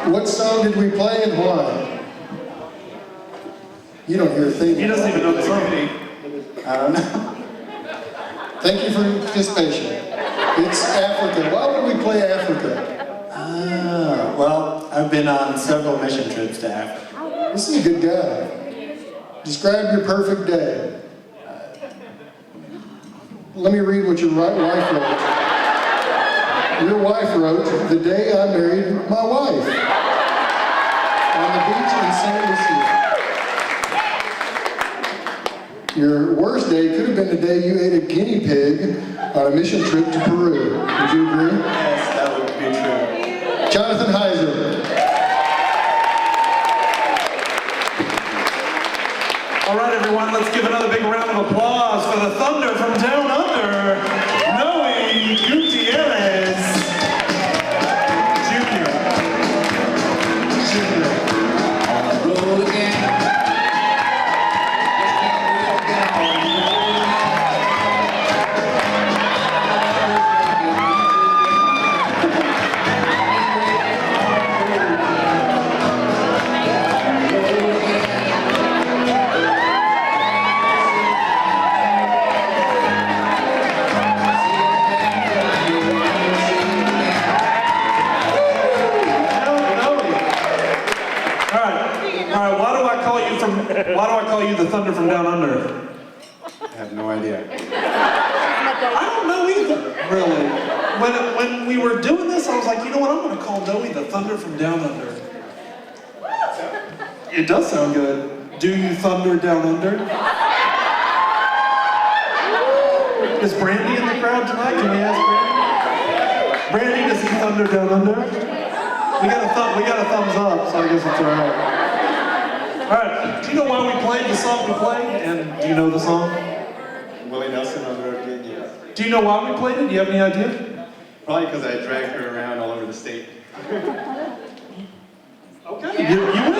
What song did we play and why? You don't hear a thing. He doesn't even know the song. I don't know. Thank you for your participation. It's Africa. Why would we play Africa? Well, I've been on several mission trips to Africa. This is a good guy. Describe your perfect day. Let me read what your wife wrote. Your wife wrote, "The day I married my wife." On the beach in St. Lucia. Your worst day could have been the day you ate a guinea pig on a mission trip to Peru. Would you agree? Yes, that would be true. Jonathan Heiser. All right, everyone, let's give another big round of applause for the Thunder from Down Under, Noe Gutierrez Jr. On the road again. Why do I call you the Thunder from Down Under? I have no idea. I don't know either, really. When we were doing this, I was like, you know what, I'm going to call Noe the Thunder from Down Under. It does sound good. Do you thunder down under? Is Brandy in the crowd tonight? Can we ask Brandy? Brandy, does he thunder down under? We got a thumbs up, so I guess it's all right. All right, do you know why we played the song we played? And do you know the song? Willie Nelson on the road gig, yes. Do you know why we played it? Do you have any idea? Probably because I dragged her around all over the state. Okay, you win.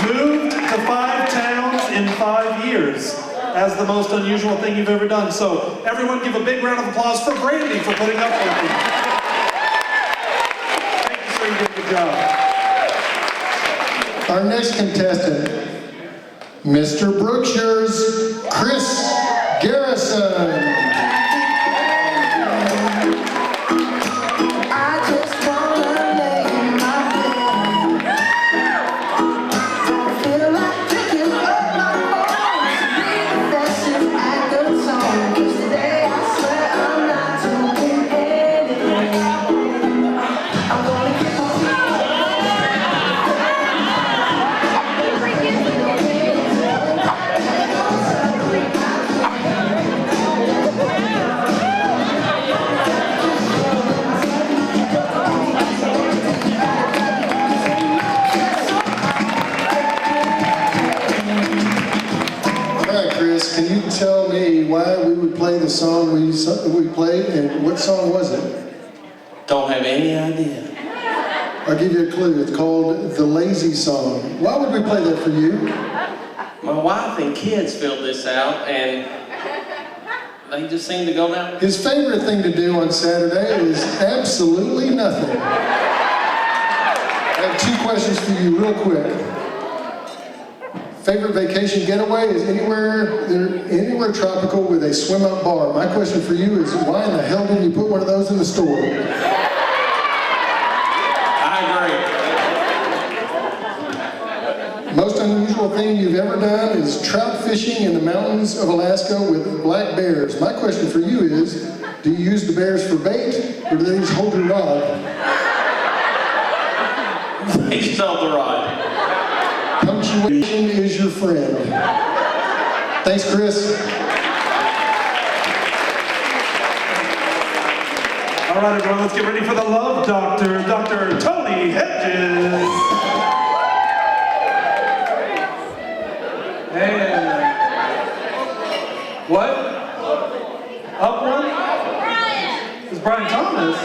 Moved to 5 towns in 5 years as the most unusual thing you've ever done. So everyone give a big round of applause for Brandy for putting up with me. Thank you, sir. did a good job. Our next contestant, Mr. Brookshire's Chris Garrison. Can you tell me why we would play the song we played, and what song was it? Don't have any idea. I'll give you a clue. It's called The Lazy Song. Why would we play that for you? My wife and kids filled this out, and they just seem to go down. His favorite thing to do on Saturday is absolutely nothing. I have 2 questions for you real quick. Favorite vacation getaway is anywhere tropical with a swim-up bar. My question for you is, why in the hell didn't you put one of those in the store? I agree. Most unusual thing you've ever done is trout fishing in the mountains of Alaska with black bears. My question for you is, do you use the bears for bait, or do they just hold your rod? They just held the rod. Punctuation is your friend. Thanks, Chris. All right, everyone, let's get ready for the Love Doctor, Dr. Tony Hedges. And what? Up one? It's Brian Thomas.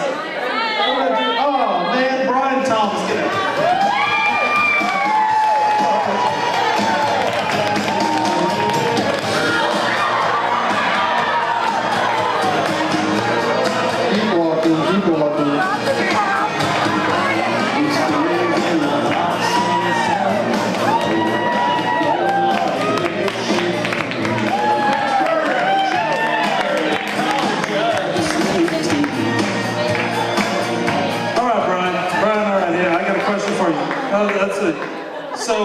Oh man, Brian Thomas. Get it. So,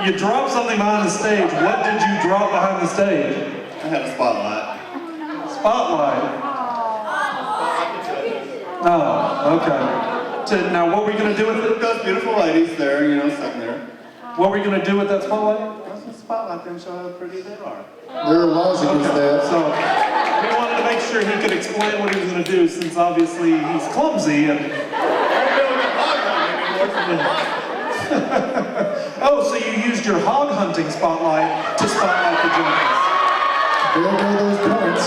you dropped something behind the stage. What did you drop behind the stage? I had a spotlight. Spotlight. Oh, okay. Now, what were you going to do with it? Those beautiful ladies there, sitting there. What were you going to do with that spotlight? Let's just spotlight them, show how pretty they are. There are laws against that. So, we wanted to make sure he could explain what he was going to do, since obviously he's clumsy and... Oh, so you used your hog hunting spotlight to spotlight the judges. There go those points.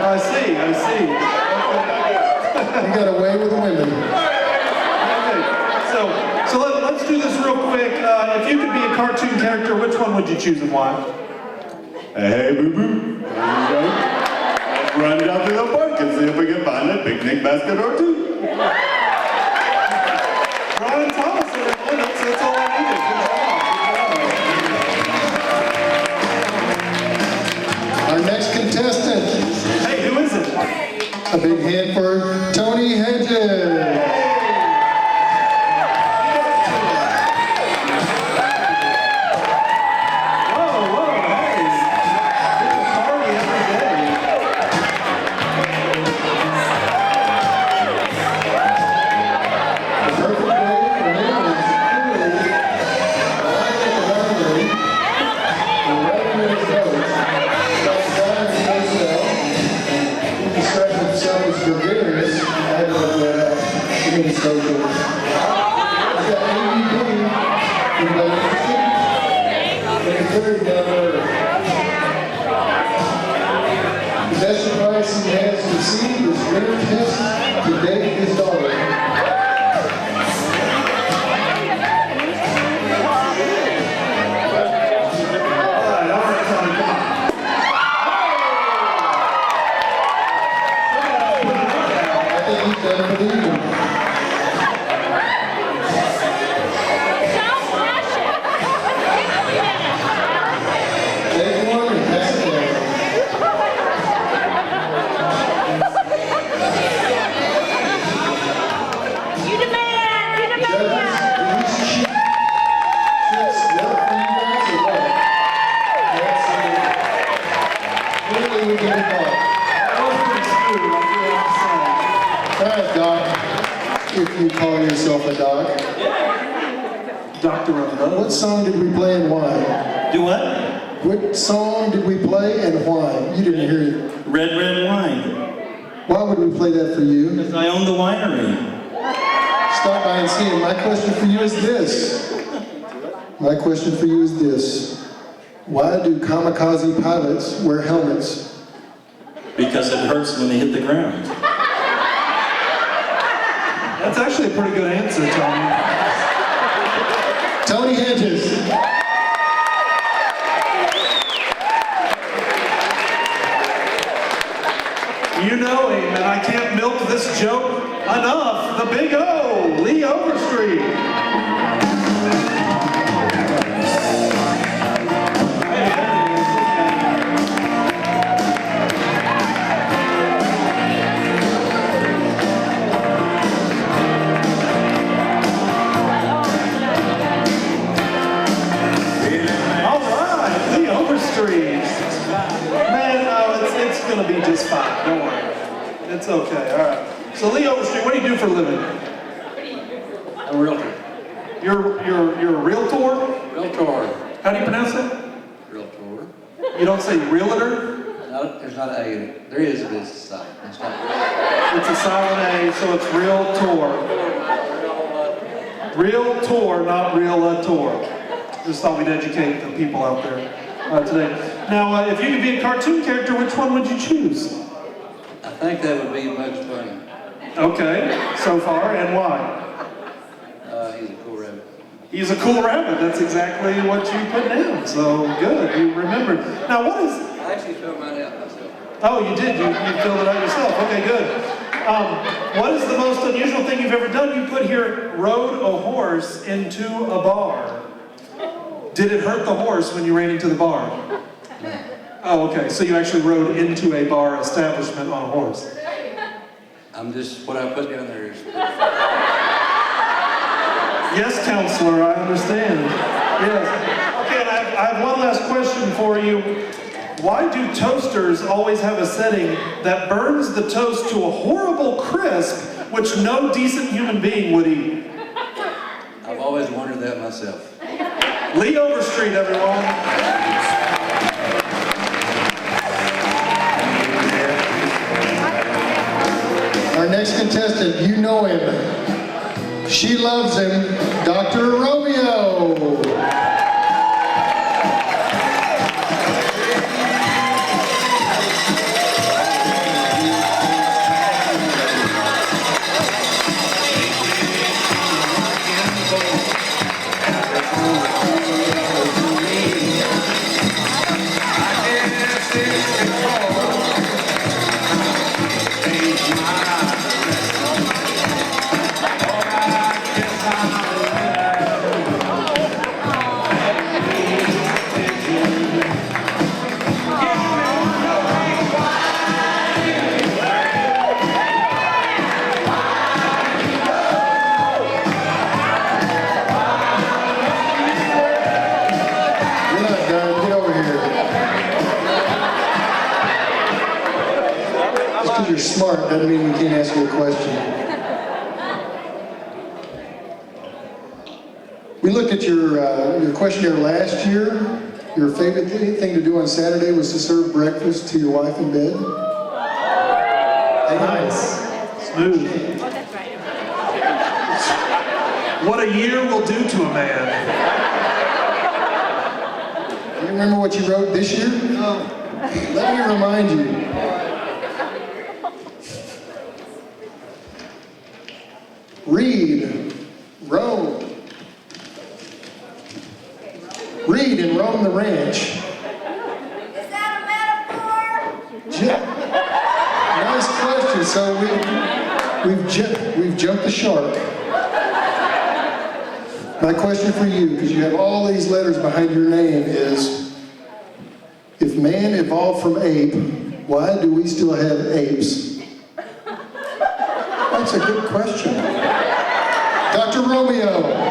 I see. You got away with the women. Okay, so let's do this real quick. If you could be a cartoon character, which one would you choose and why? Hey, boo-boo. Let's run down to the park and see if we can find a picnic basket or two. Brian Thomas, everyone. That's all I needed. Good job. Our next contestant. Hey, who is it? A big hand for Tony Hedges. The best advice he has received is marriage to date his daughter. I think he's done for the evening. right, Doc, if you call yourself a doc. Doctor of Love. What song did we play and why? Do what? What song did we play and why? You didn't hear it. Red Wine. Why would we play that for you? Because I own the winery. Stop by and see him. My question for you is this. My question for you is this. Why do kamikaze pilots wear helmets? Because it hurts when they hit the ground. That's actually a pretty good answer, Tony. Tony Hedges. You know him, and I can't milk this joke enough. The Big O, Lee Overstreet. All right, Lee Overstreet. Man, no, it's going to be just fine. Don't worry. It's okay. All right. So Lee Overstreet, what do you do for a living? I'm a realtor. You're a realtor? Realtor. How do you pronounce it? Realtor. You don't say realtor? No, there's not an A in it. There is, but it's silent. It's not. It's a silent A, so it's realtor. Realtor, not realtor. Just thought we'd educate the people out there today. Now, if you could be a cartoon character, which one would you choose? I think that would be Bugs Bunny. Okay, so far, and why? He's a cool rabbit. He's a cool rabbit. That's exactly what you put down. So good, you remembered. Now, what is? I actually filled mine out myself. Oh, you did. You filled it out yourself. Okay, good. What is the most unusual thing you've ever done? You put here, rode a horse into a bar. Did it hurt the horse when you ran into the bar? Oh, okay. So you actually rode into a bar establishment on a horse. I'm just, what I put down there is... Yes, counselor, I understand. Yes. Okay, and I have one last question for you. Why do toasters always have a setting that burns the toast to a horrible crisp, which no decent human being would eat? I've always wondered that myself. Lee Overstreet, everyone. Our next contestant, you know him. She loves him, Dr. Romeo. You're smart, doesn't mean we can't ask you a question. We looked at your questionnaire last year. Your favorite thing to do on Saturday was to serve breakfast to your wife in bed. Nice. Smooth. What a year will do to a man. You remember what you wrote this year? No. Let me remind you. Read, roam. Read and roam the ranch. Is that a metaphor? Nice question. So we've jumped the shark. My question for you, because you have all these letters behind your name, is: if man evolved from ape, why do we still have apes? That's a good question. Dr. Romeo. All right.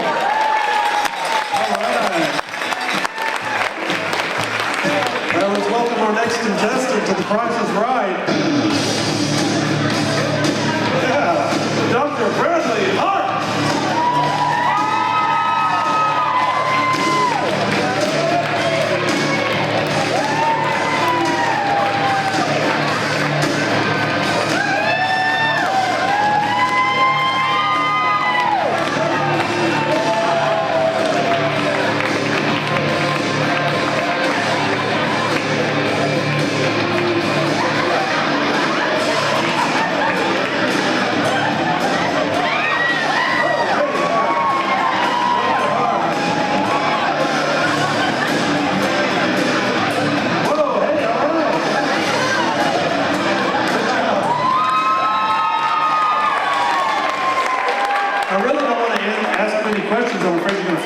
Well, let's welcome our next contestant to The Price is Right. Yeah.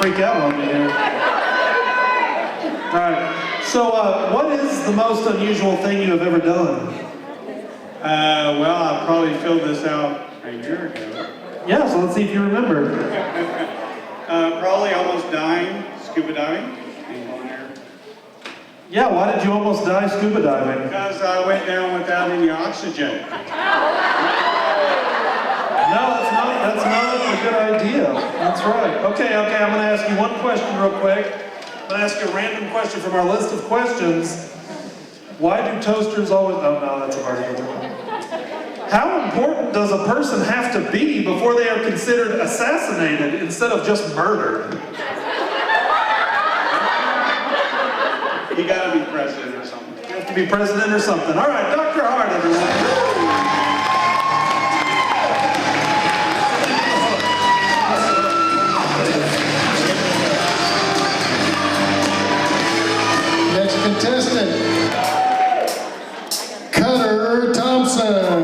freak out on me here. All right. So, what is the most unusual thing you have ever done? Well, I probably filled this out a year ago. Yeah, so let's see if you remember. Probably almost dying, scuba diving. Yeah, why did you almost die scuba diving? Because I went down without any oxygen. No, that's not a good idea. That's right. Okay, I'm going to ask you one question real quick. I'm going to ask you a random question from our list of questions. Why do toasters always... Oh, no, that's a hard one. How important does a person have to be before they are considered assassinated instead of just murdered? You gotta be president or something. You have to be president or something. All right, Dr. Hart, everyone. Contestant, Cutter Thompson.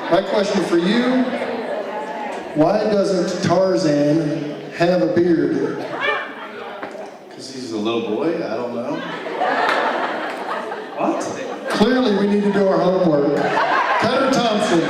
My question for you, why doesn't Tarzan have a beard? Because he's a little boy? I don't know. What? Clearly we need to do our homework. Cutter Thompson.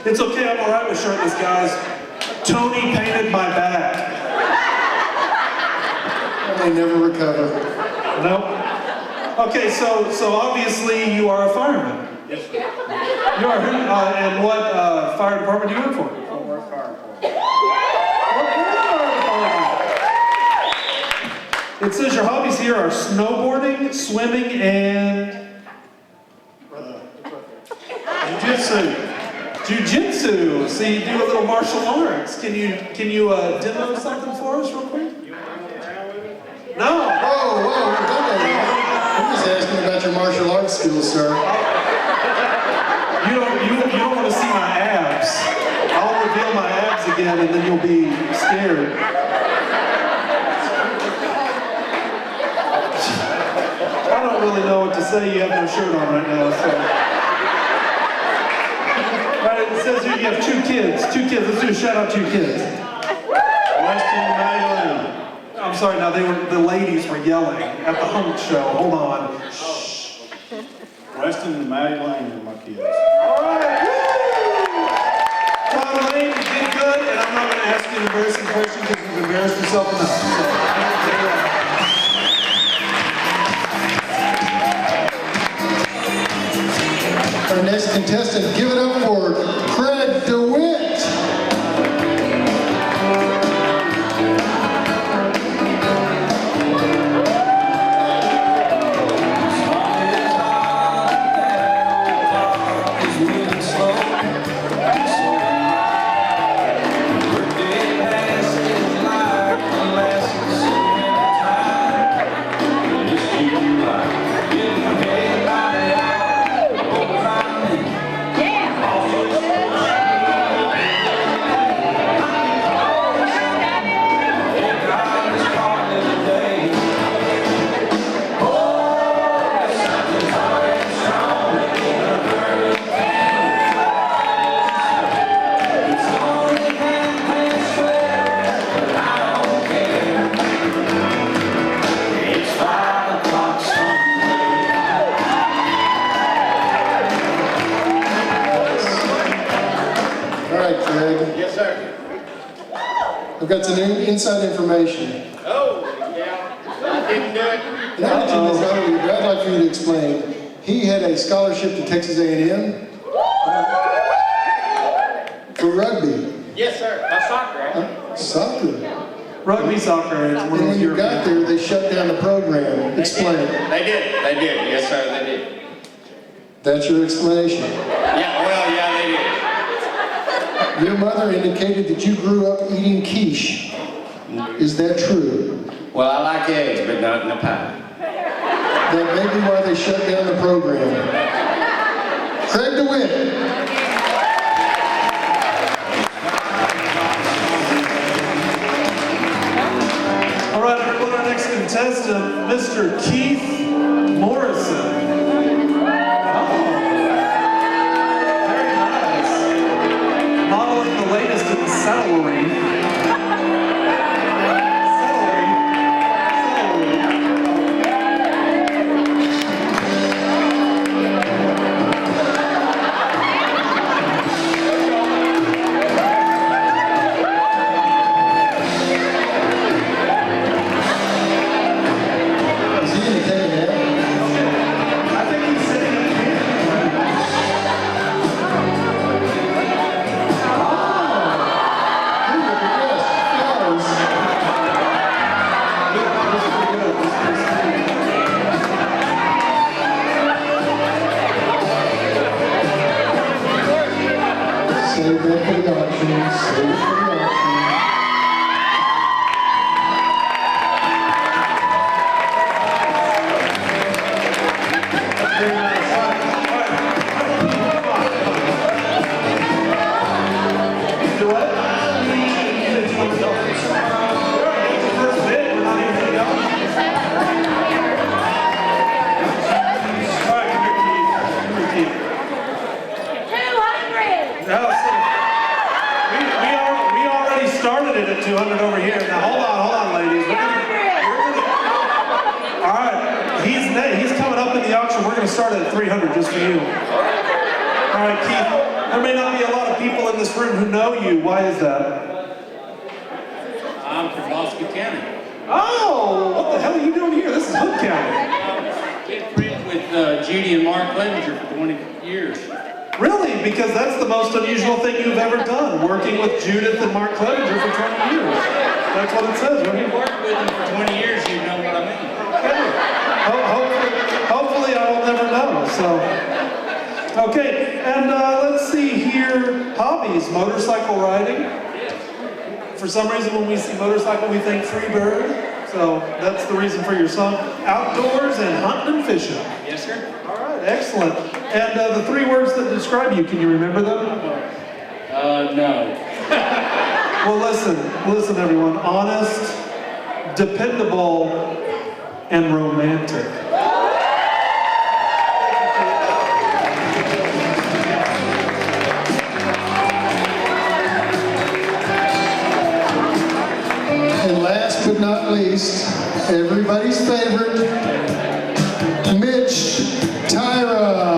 It's okay, I'm all right with shirtless guys. Tony painted my back. And they never recover. Nope. Okay, so obviously you are a fireman. Yes, sir. You are who? And what fire department do you work for? Fort Worth Fire Department. It says your hobbies here are snowboarding, swimming, and jiu-jitsu. So you do a little martial arts. Can you demo something for us real quick? No. Whoa, we're done that. I'm just asking about your martial arts skills, sir. You don't want to see my abs. I'll reveal my abs again, and then you'll be scared. I don't really know what to say. You have no shirt on right now, so. Right, it says here you have two kids. Let's do a shout out to your kids. Weston and Maddie Lane. I'm sorry, now the ladies were yelling at the Hunks show. Hold on. Shh. Weston and Maddie Lane are my kids. All right. Tom Lane, you did good, and I'm not going to ask you an embarrassing question because you've embarrassed yourself enough. Our next contestant, give it up for Craig DeWitt. I've got some inside information. Oh, yeah. I didn't do it. And I mentioned this earlier, but I'd like for you to explain. He had a scholarship to Texas A&M for rugby. Yes, sir. Soccer, right? Soccer. Rugby soccer. And when you got there, they shut down the program. Explain. They did. Yes, sir, they did. That's your explanation. Yeah, well, yeah, they did. Your mother indicated that you grew up eating quiche. Is that true? Well, I like eggs, but not in a pie. That may be why they shut down the program. Craig DeWitt. All right, everyone, our next contestant, Mr. Keith Morrison. Modeling the latest in celery. Save that for the auction. Save it for the auction. Do what? We already started it at 200 over here. Now hold on, ladies. All right, he's coming up in the auction. We're going to start it at 300 just for you. All right, Keith. There may not be a lot of people in this room who know you. Why is that? I'm from Bosque County. Oh, what the hell are you doing here? This is Hood County. Been friends with Judy and Mark Clevenger for 20 years. Really? Because that's the most unusual thing you've ever done, working with Judith and Mark Clevenger for 20 years. That's what it says, If right? you worked with them for 20 years, you'd know what hobbies, motorcycle riding. For some reason, when we see motorcycle, we think free bird. So that's the reason for your song. Outdoors and hunting and fishing. Yes, sir. All right, excellent. And the 3 words that describe you, can you remember them? No. Well, listen, everyone. Honest, dependable, and romantic. And last but not least, everybody's favorite, Mitch Tyra.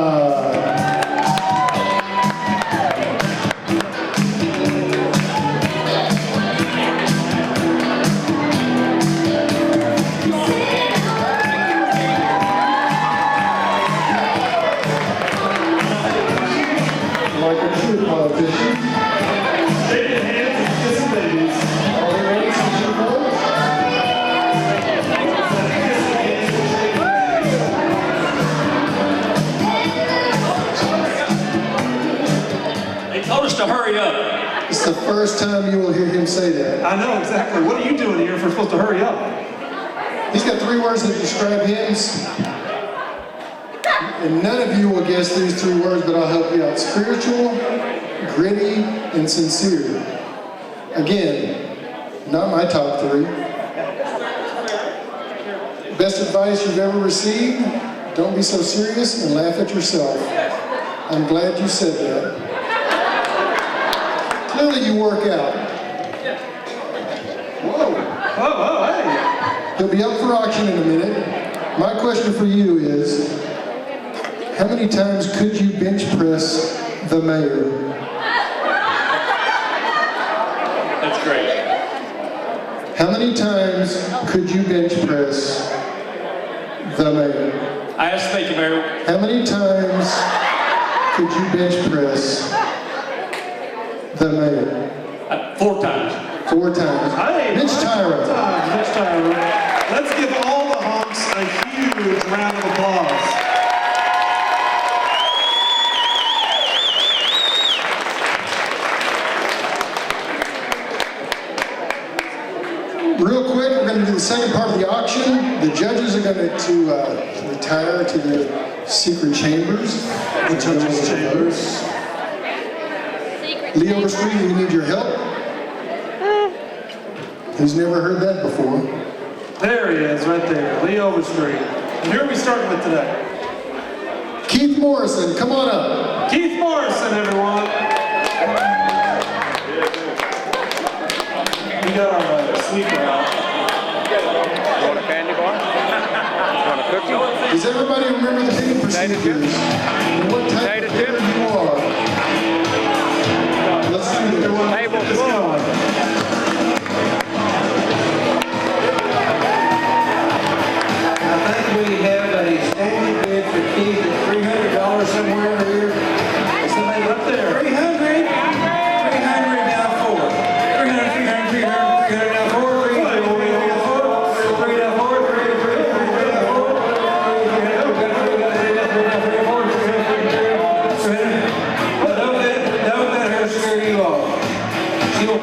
Like a true politician. Shaking hands and kissing babies. All the rings and your votes. They told us to hurry up. It's the first time you will hear him say that. I know exactly. What are you doing here if we're supposed to hurry up? He's got 3 words that describe him. And none of you will guess these 3 words, but I'll help you out. Spiritual, gritty, and sincere. Again, not my top 3. Best advice you've ever received? Don't be so serious and laugh at yourself. I'm glad you said that. Clearly you work out. Whoa. Oh, hey. He'll be up for auction in a minute. My question for you is, how many times could you bench press the mayor? That's great. How many times could you bench press the mayor? I asked, thank you, Mayor. How many times could you bench press the mayor? 4 times. 4 times. Hey, Mitch Tyra. Mitch Tyra. Let's give all the Hunks a huge round of applause. Real quick, we're going to do the second part of the auction. The judges are going to retire to their secret chambers. The judges' chambers. Lee Overstreet, we need your help. He's never heard that before. There he is, right there. Lee Overstreet. And who are we starting with today? Keith Morrison, come on up. Keith Morrison, everyone. We got our sweeper out. You want a candy bar? You want a cookie? Does everybody remember the bidding procedures? And what type of bidder you are? Let's do it. Table full. I think we have a standing bid for Keith at $300 somewhere over here. Is somebody up there? 300? 300 down 4. 300, 300, 300, 300 down 4. 300 down 4. 3 down 4. 3 down 4. Don't let her scare you off. She will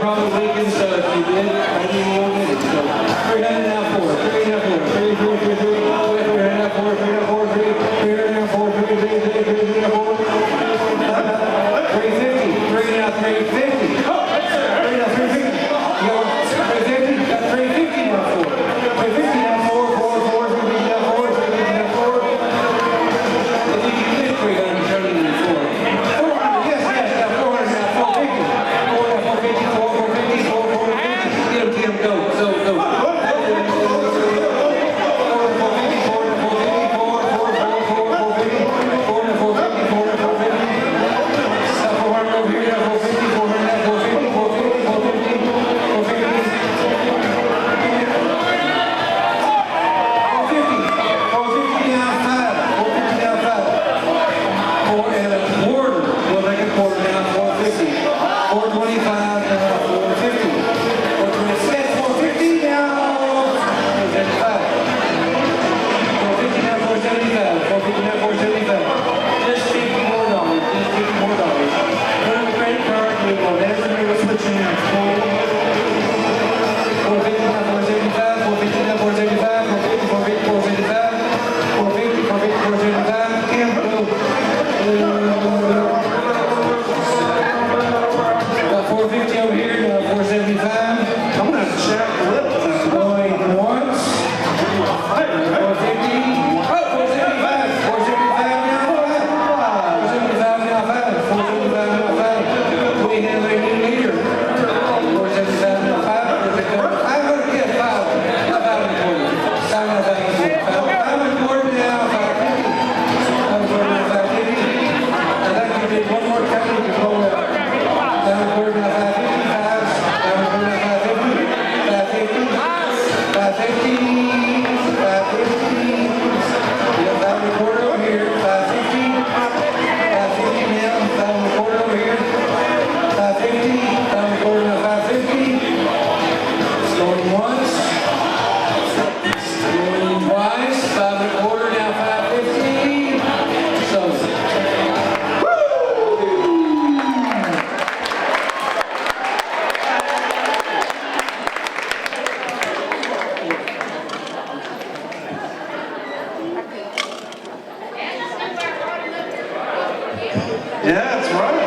Yeah, that's right.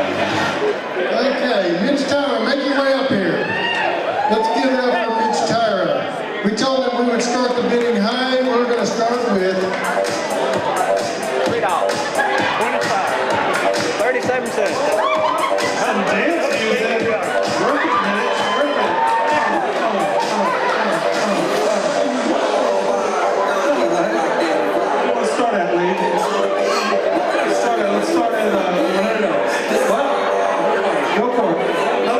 Okay, Mitch Tyra, make your way up here. Let's give it up for Mitch Tyra. We told him we would start the bidding high. We're going to start with $3. 37 cents. Some dance music. Work it, Mitch. Work it. Let's start at, Lee. Let's start at $100. What? Go for it. No.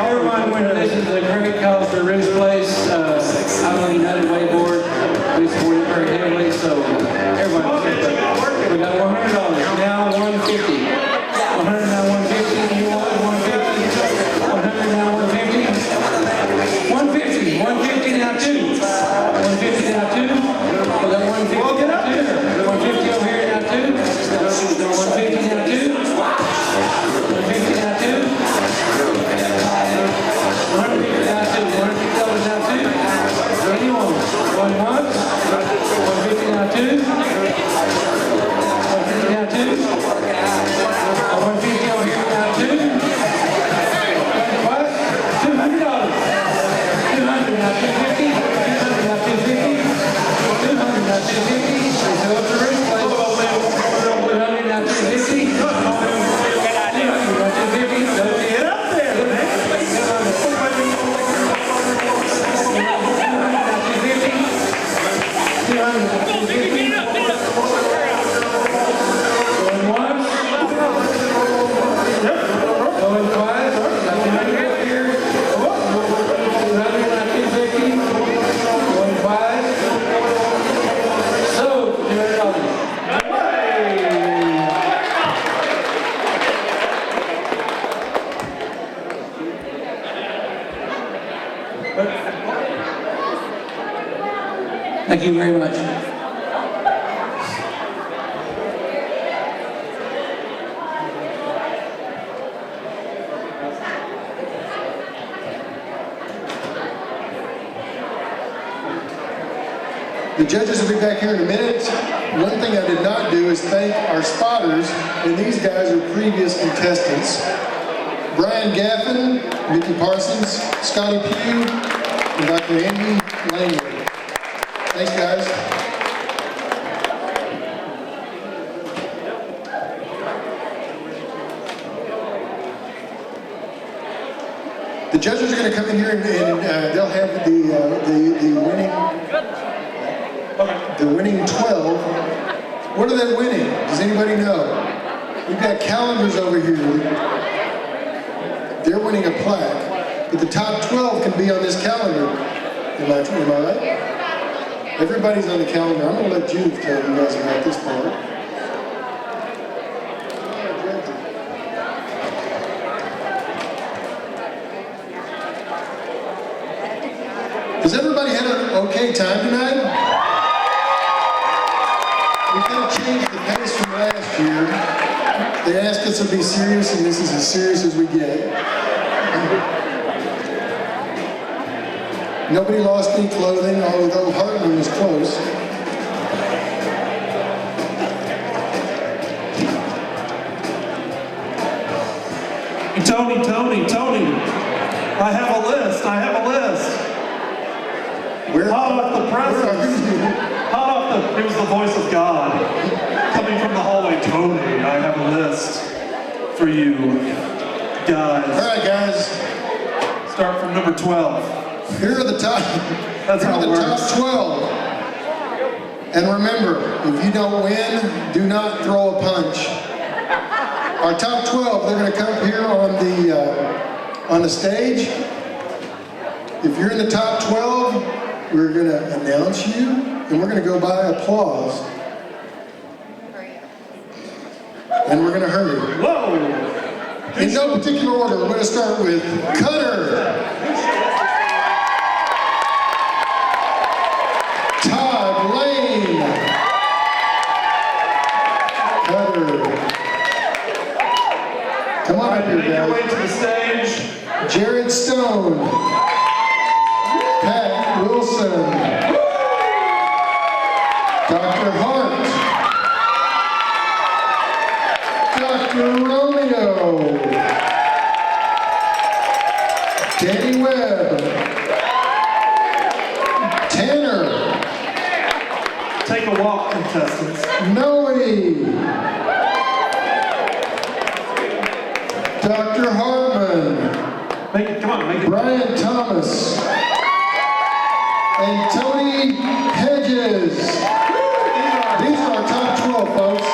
Everyone, this is a great cause for Ruth's Place. I'm on the United Way board. We support it very heavily, so everyone, we got $100 now, $150. $100 now, $150. You want $150? $100 now, $150. $150. $150 now, $2. $150 now, $2. We got $150 now, $2. $150 over here now, $2. $150 now, $2. $150 now, $2. One once, 150 now, 2. 150 now, 2. 150 over here now, 2. What? $200. 200 now, 250. 200 now, 250. 200 now, 250. So up to Ruth's Place. 200 now, 250. 200 now, 250. Get up there, man. 250. Going once. Going twice. Here. 250. Going twice. So, $200. Thank you very much. the judges will be back here in a minute. One thing I did not do is thank our spotters, and these guys are previous contestants. Brian Gaffin, Mickey Parsons, Scotty Pugh, and Dr. Andy Langley. Thanks, guys. The judges are going to come in here and they'll have the winning 12. What are they winning? Does anybody know? We've got calendars over here. They're winning a plaque, but the top 12 can be on this calendar. Am I right? Everybody's on the calendar. I'm going to let Judith tell you guys about this part. Has everybody had an okay time tonight? We kind of changed the pace from last year. They asked us to be serious, and this is as serious as we get. Nobody lost any clothing, although Hartman was close. Tony, I have a list. Hot off the presses. It was the voice of God coming from the hallway. Tony, I have a list for you guys. All right, guys. Start from number 12. Here are the top. That's how it works. Top 12. And remember, if you don't win, do not throw a punch. Our top 12, they're going to come here on the stage. If you're in the top 12, we're going to announce you, and we're going to go by applause. And we're going to hurry. Whoa! In no particular order, we're going to start with Cutter. Todd Lane. Cutter. Come on up here, Make your way guys. to the stage. Jared Stone. Pat Wilson. Dr. Hart. Dr. Romeo. Danny Webb. Tanner. Take a walk, contestants. Noe. Dr. Hartman. Come on, make it. Brian Thomas. And Tony Hedges. These are our top 12, folks.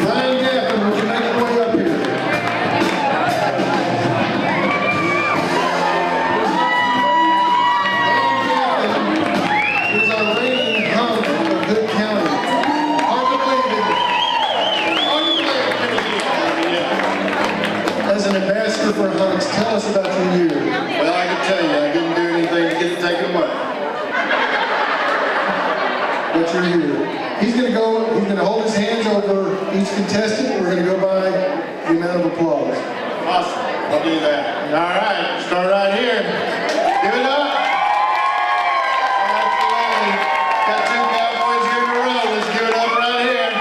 Brian Gaffin, would you make your way up here? Brian Gaffin is our reigning hunk of Hood County. Hard to believe it. Hard to believe it. As an ambassador for Hunks, tell us about your year. Well, I can tell you, I didn't do anything to get it taken away. What's your year? He's going to hold his hands over each contestant. We're going to go by the amount of applause. Awesome, I'll do that. All right, start right here. Give it up. Absolutely. Got two cowboys here in a row. Let's give it up right here.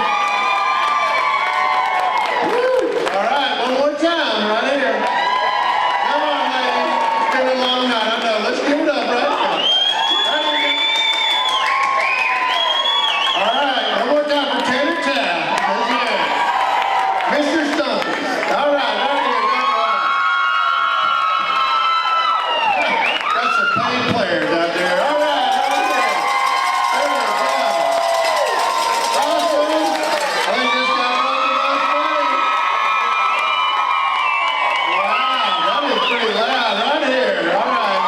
Woo. All right, one more time, right here. Come on, ladies. It's been a long night, I know. Let's give it up right here. Right here. All right, one more time for Tanner Town. Let's hear it. Mr. Stumpy. All right, right here. Got some paid players out there. All right, right there. There we go. Awesome. I think this got one of us playing. Wow, that is pretty loud right here. All right.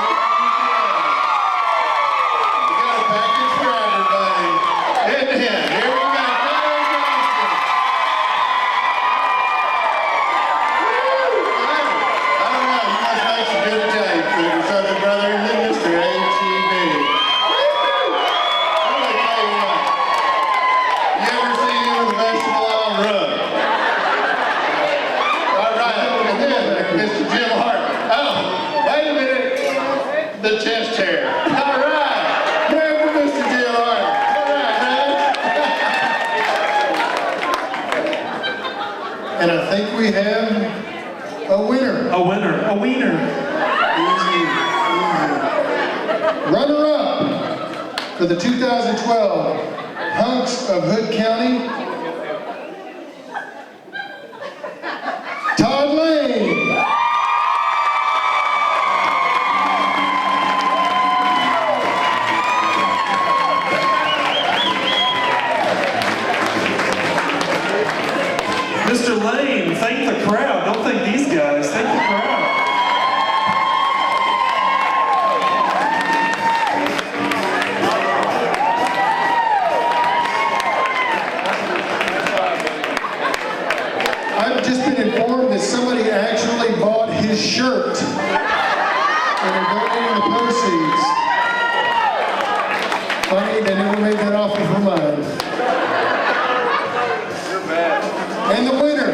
We got a package for everybody. And here we go. Taylor Johnson. I don't know, you must make some good tapes or something, brother, and then Mr. H.E.B. I'm gonna tell you what, you ever see him with a vegetable oil rub? All right, and then Mr. Jim Hart. Oh, wait a minute, the chest hair. All right, here for Mr. Jim Hart. All right, man. And I think we have a winner. A winner. A wiener. Easy, easy. Runner-up for the 2012 Hunks of Hood County, Todd Lane. Mr. Lane, thank the crowd. Don't thank these guys. Thank the crowd. I've just been informed that somebody actually bought his shirt and they're donating the proceeds. Funny, they never made that offer for mine. And the winner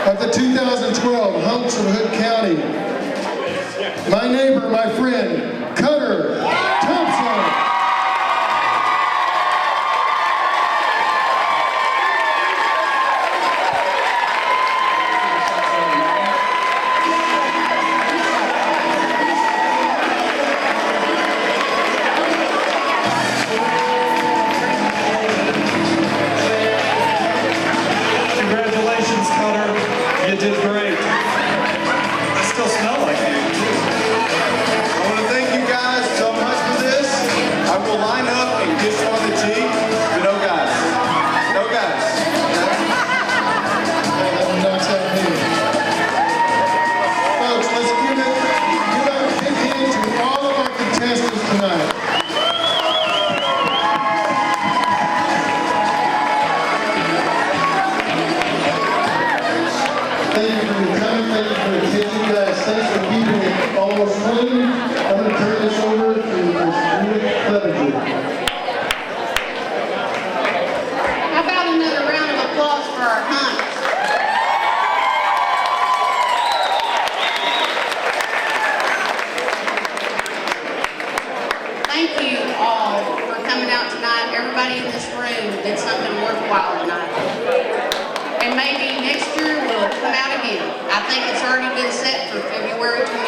of the 2012 Hunks of Hood County, my neighbor, my friend, Cutter Thompson. you for your time, thank you for your attention, guys. Thanks for keeping it almost clean. I'm going to turn this over to Ms. Clevenger. How about another round of applause for our Hunks? Thank you all for coming out tonight. Everybody in this room did something worthwhile tonight. And maybe next year we'll come out again. I think it's already been set for February 20th.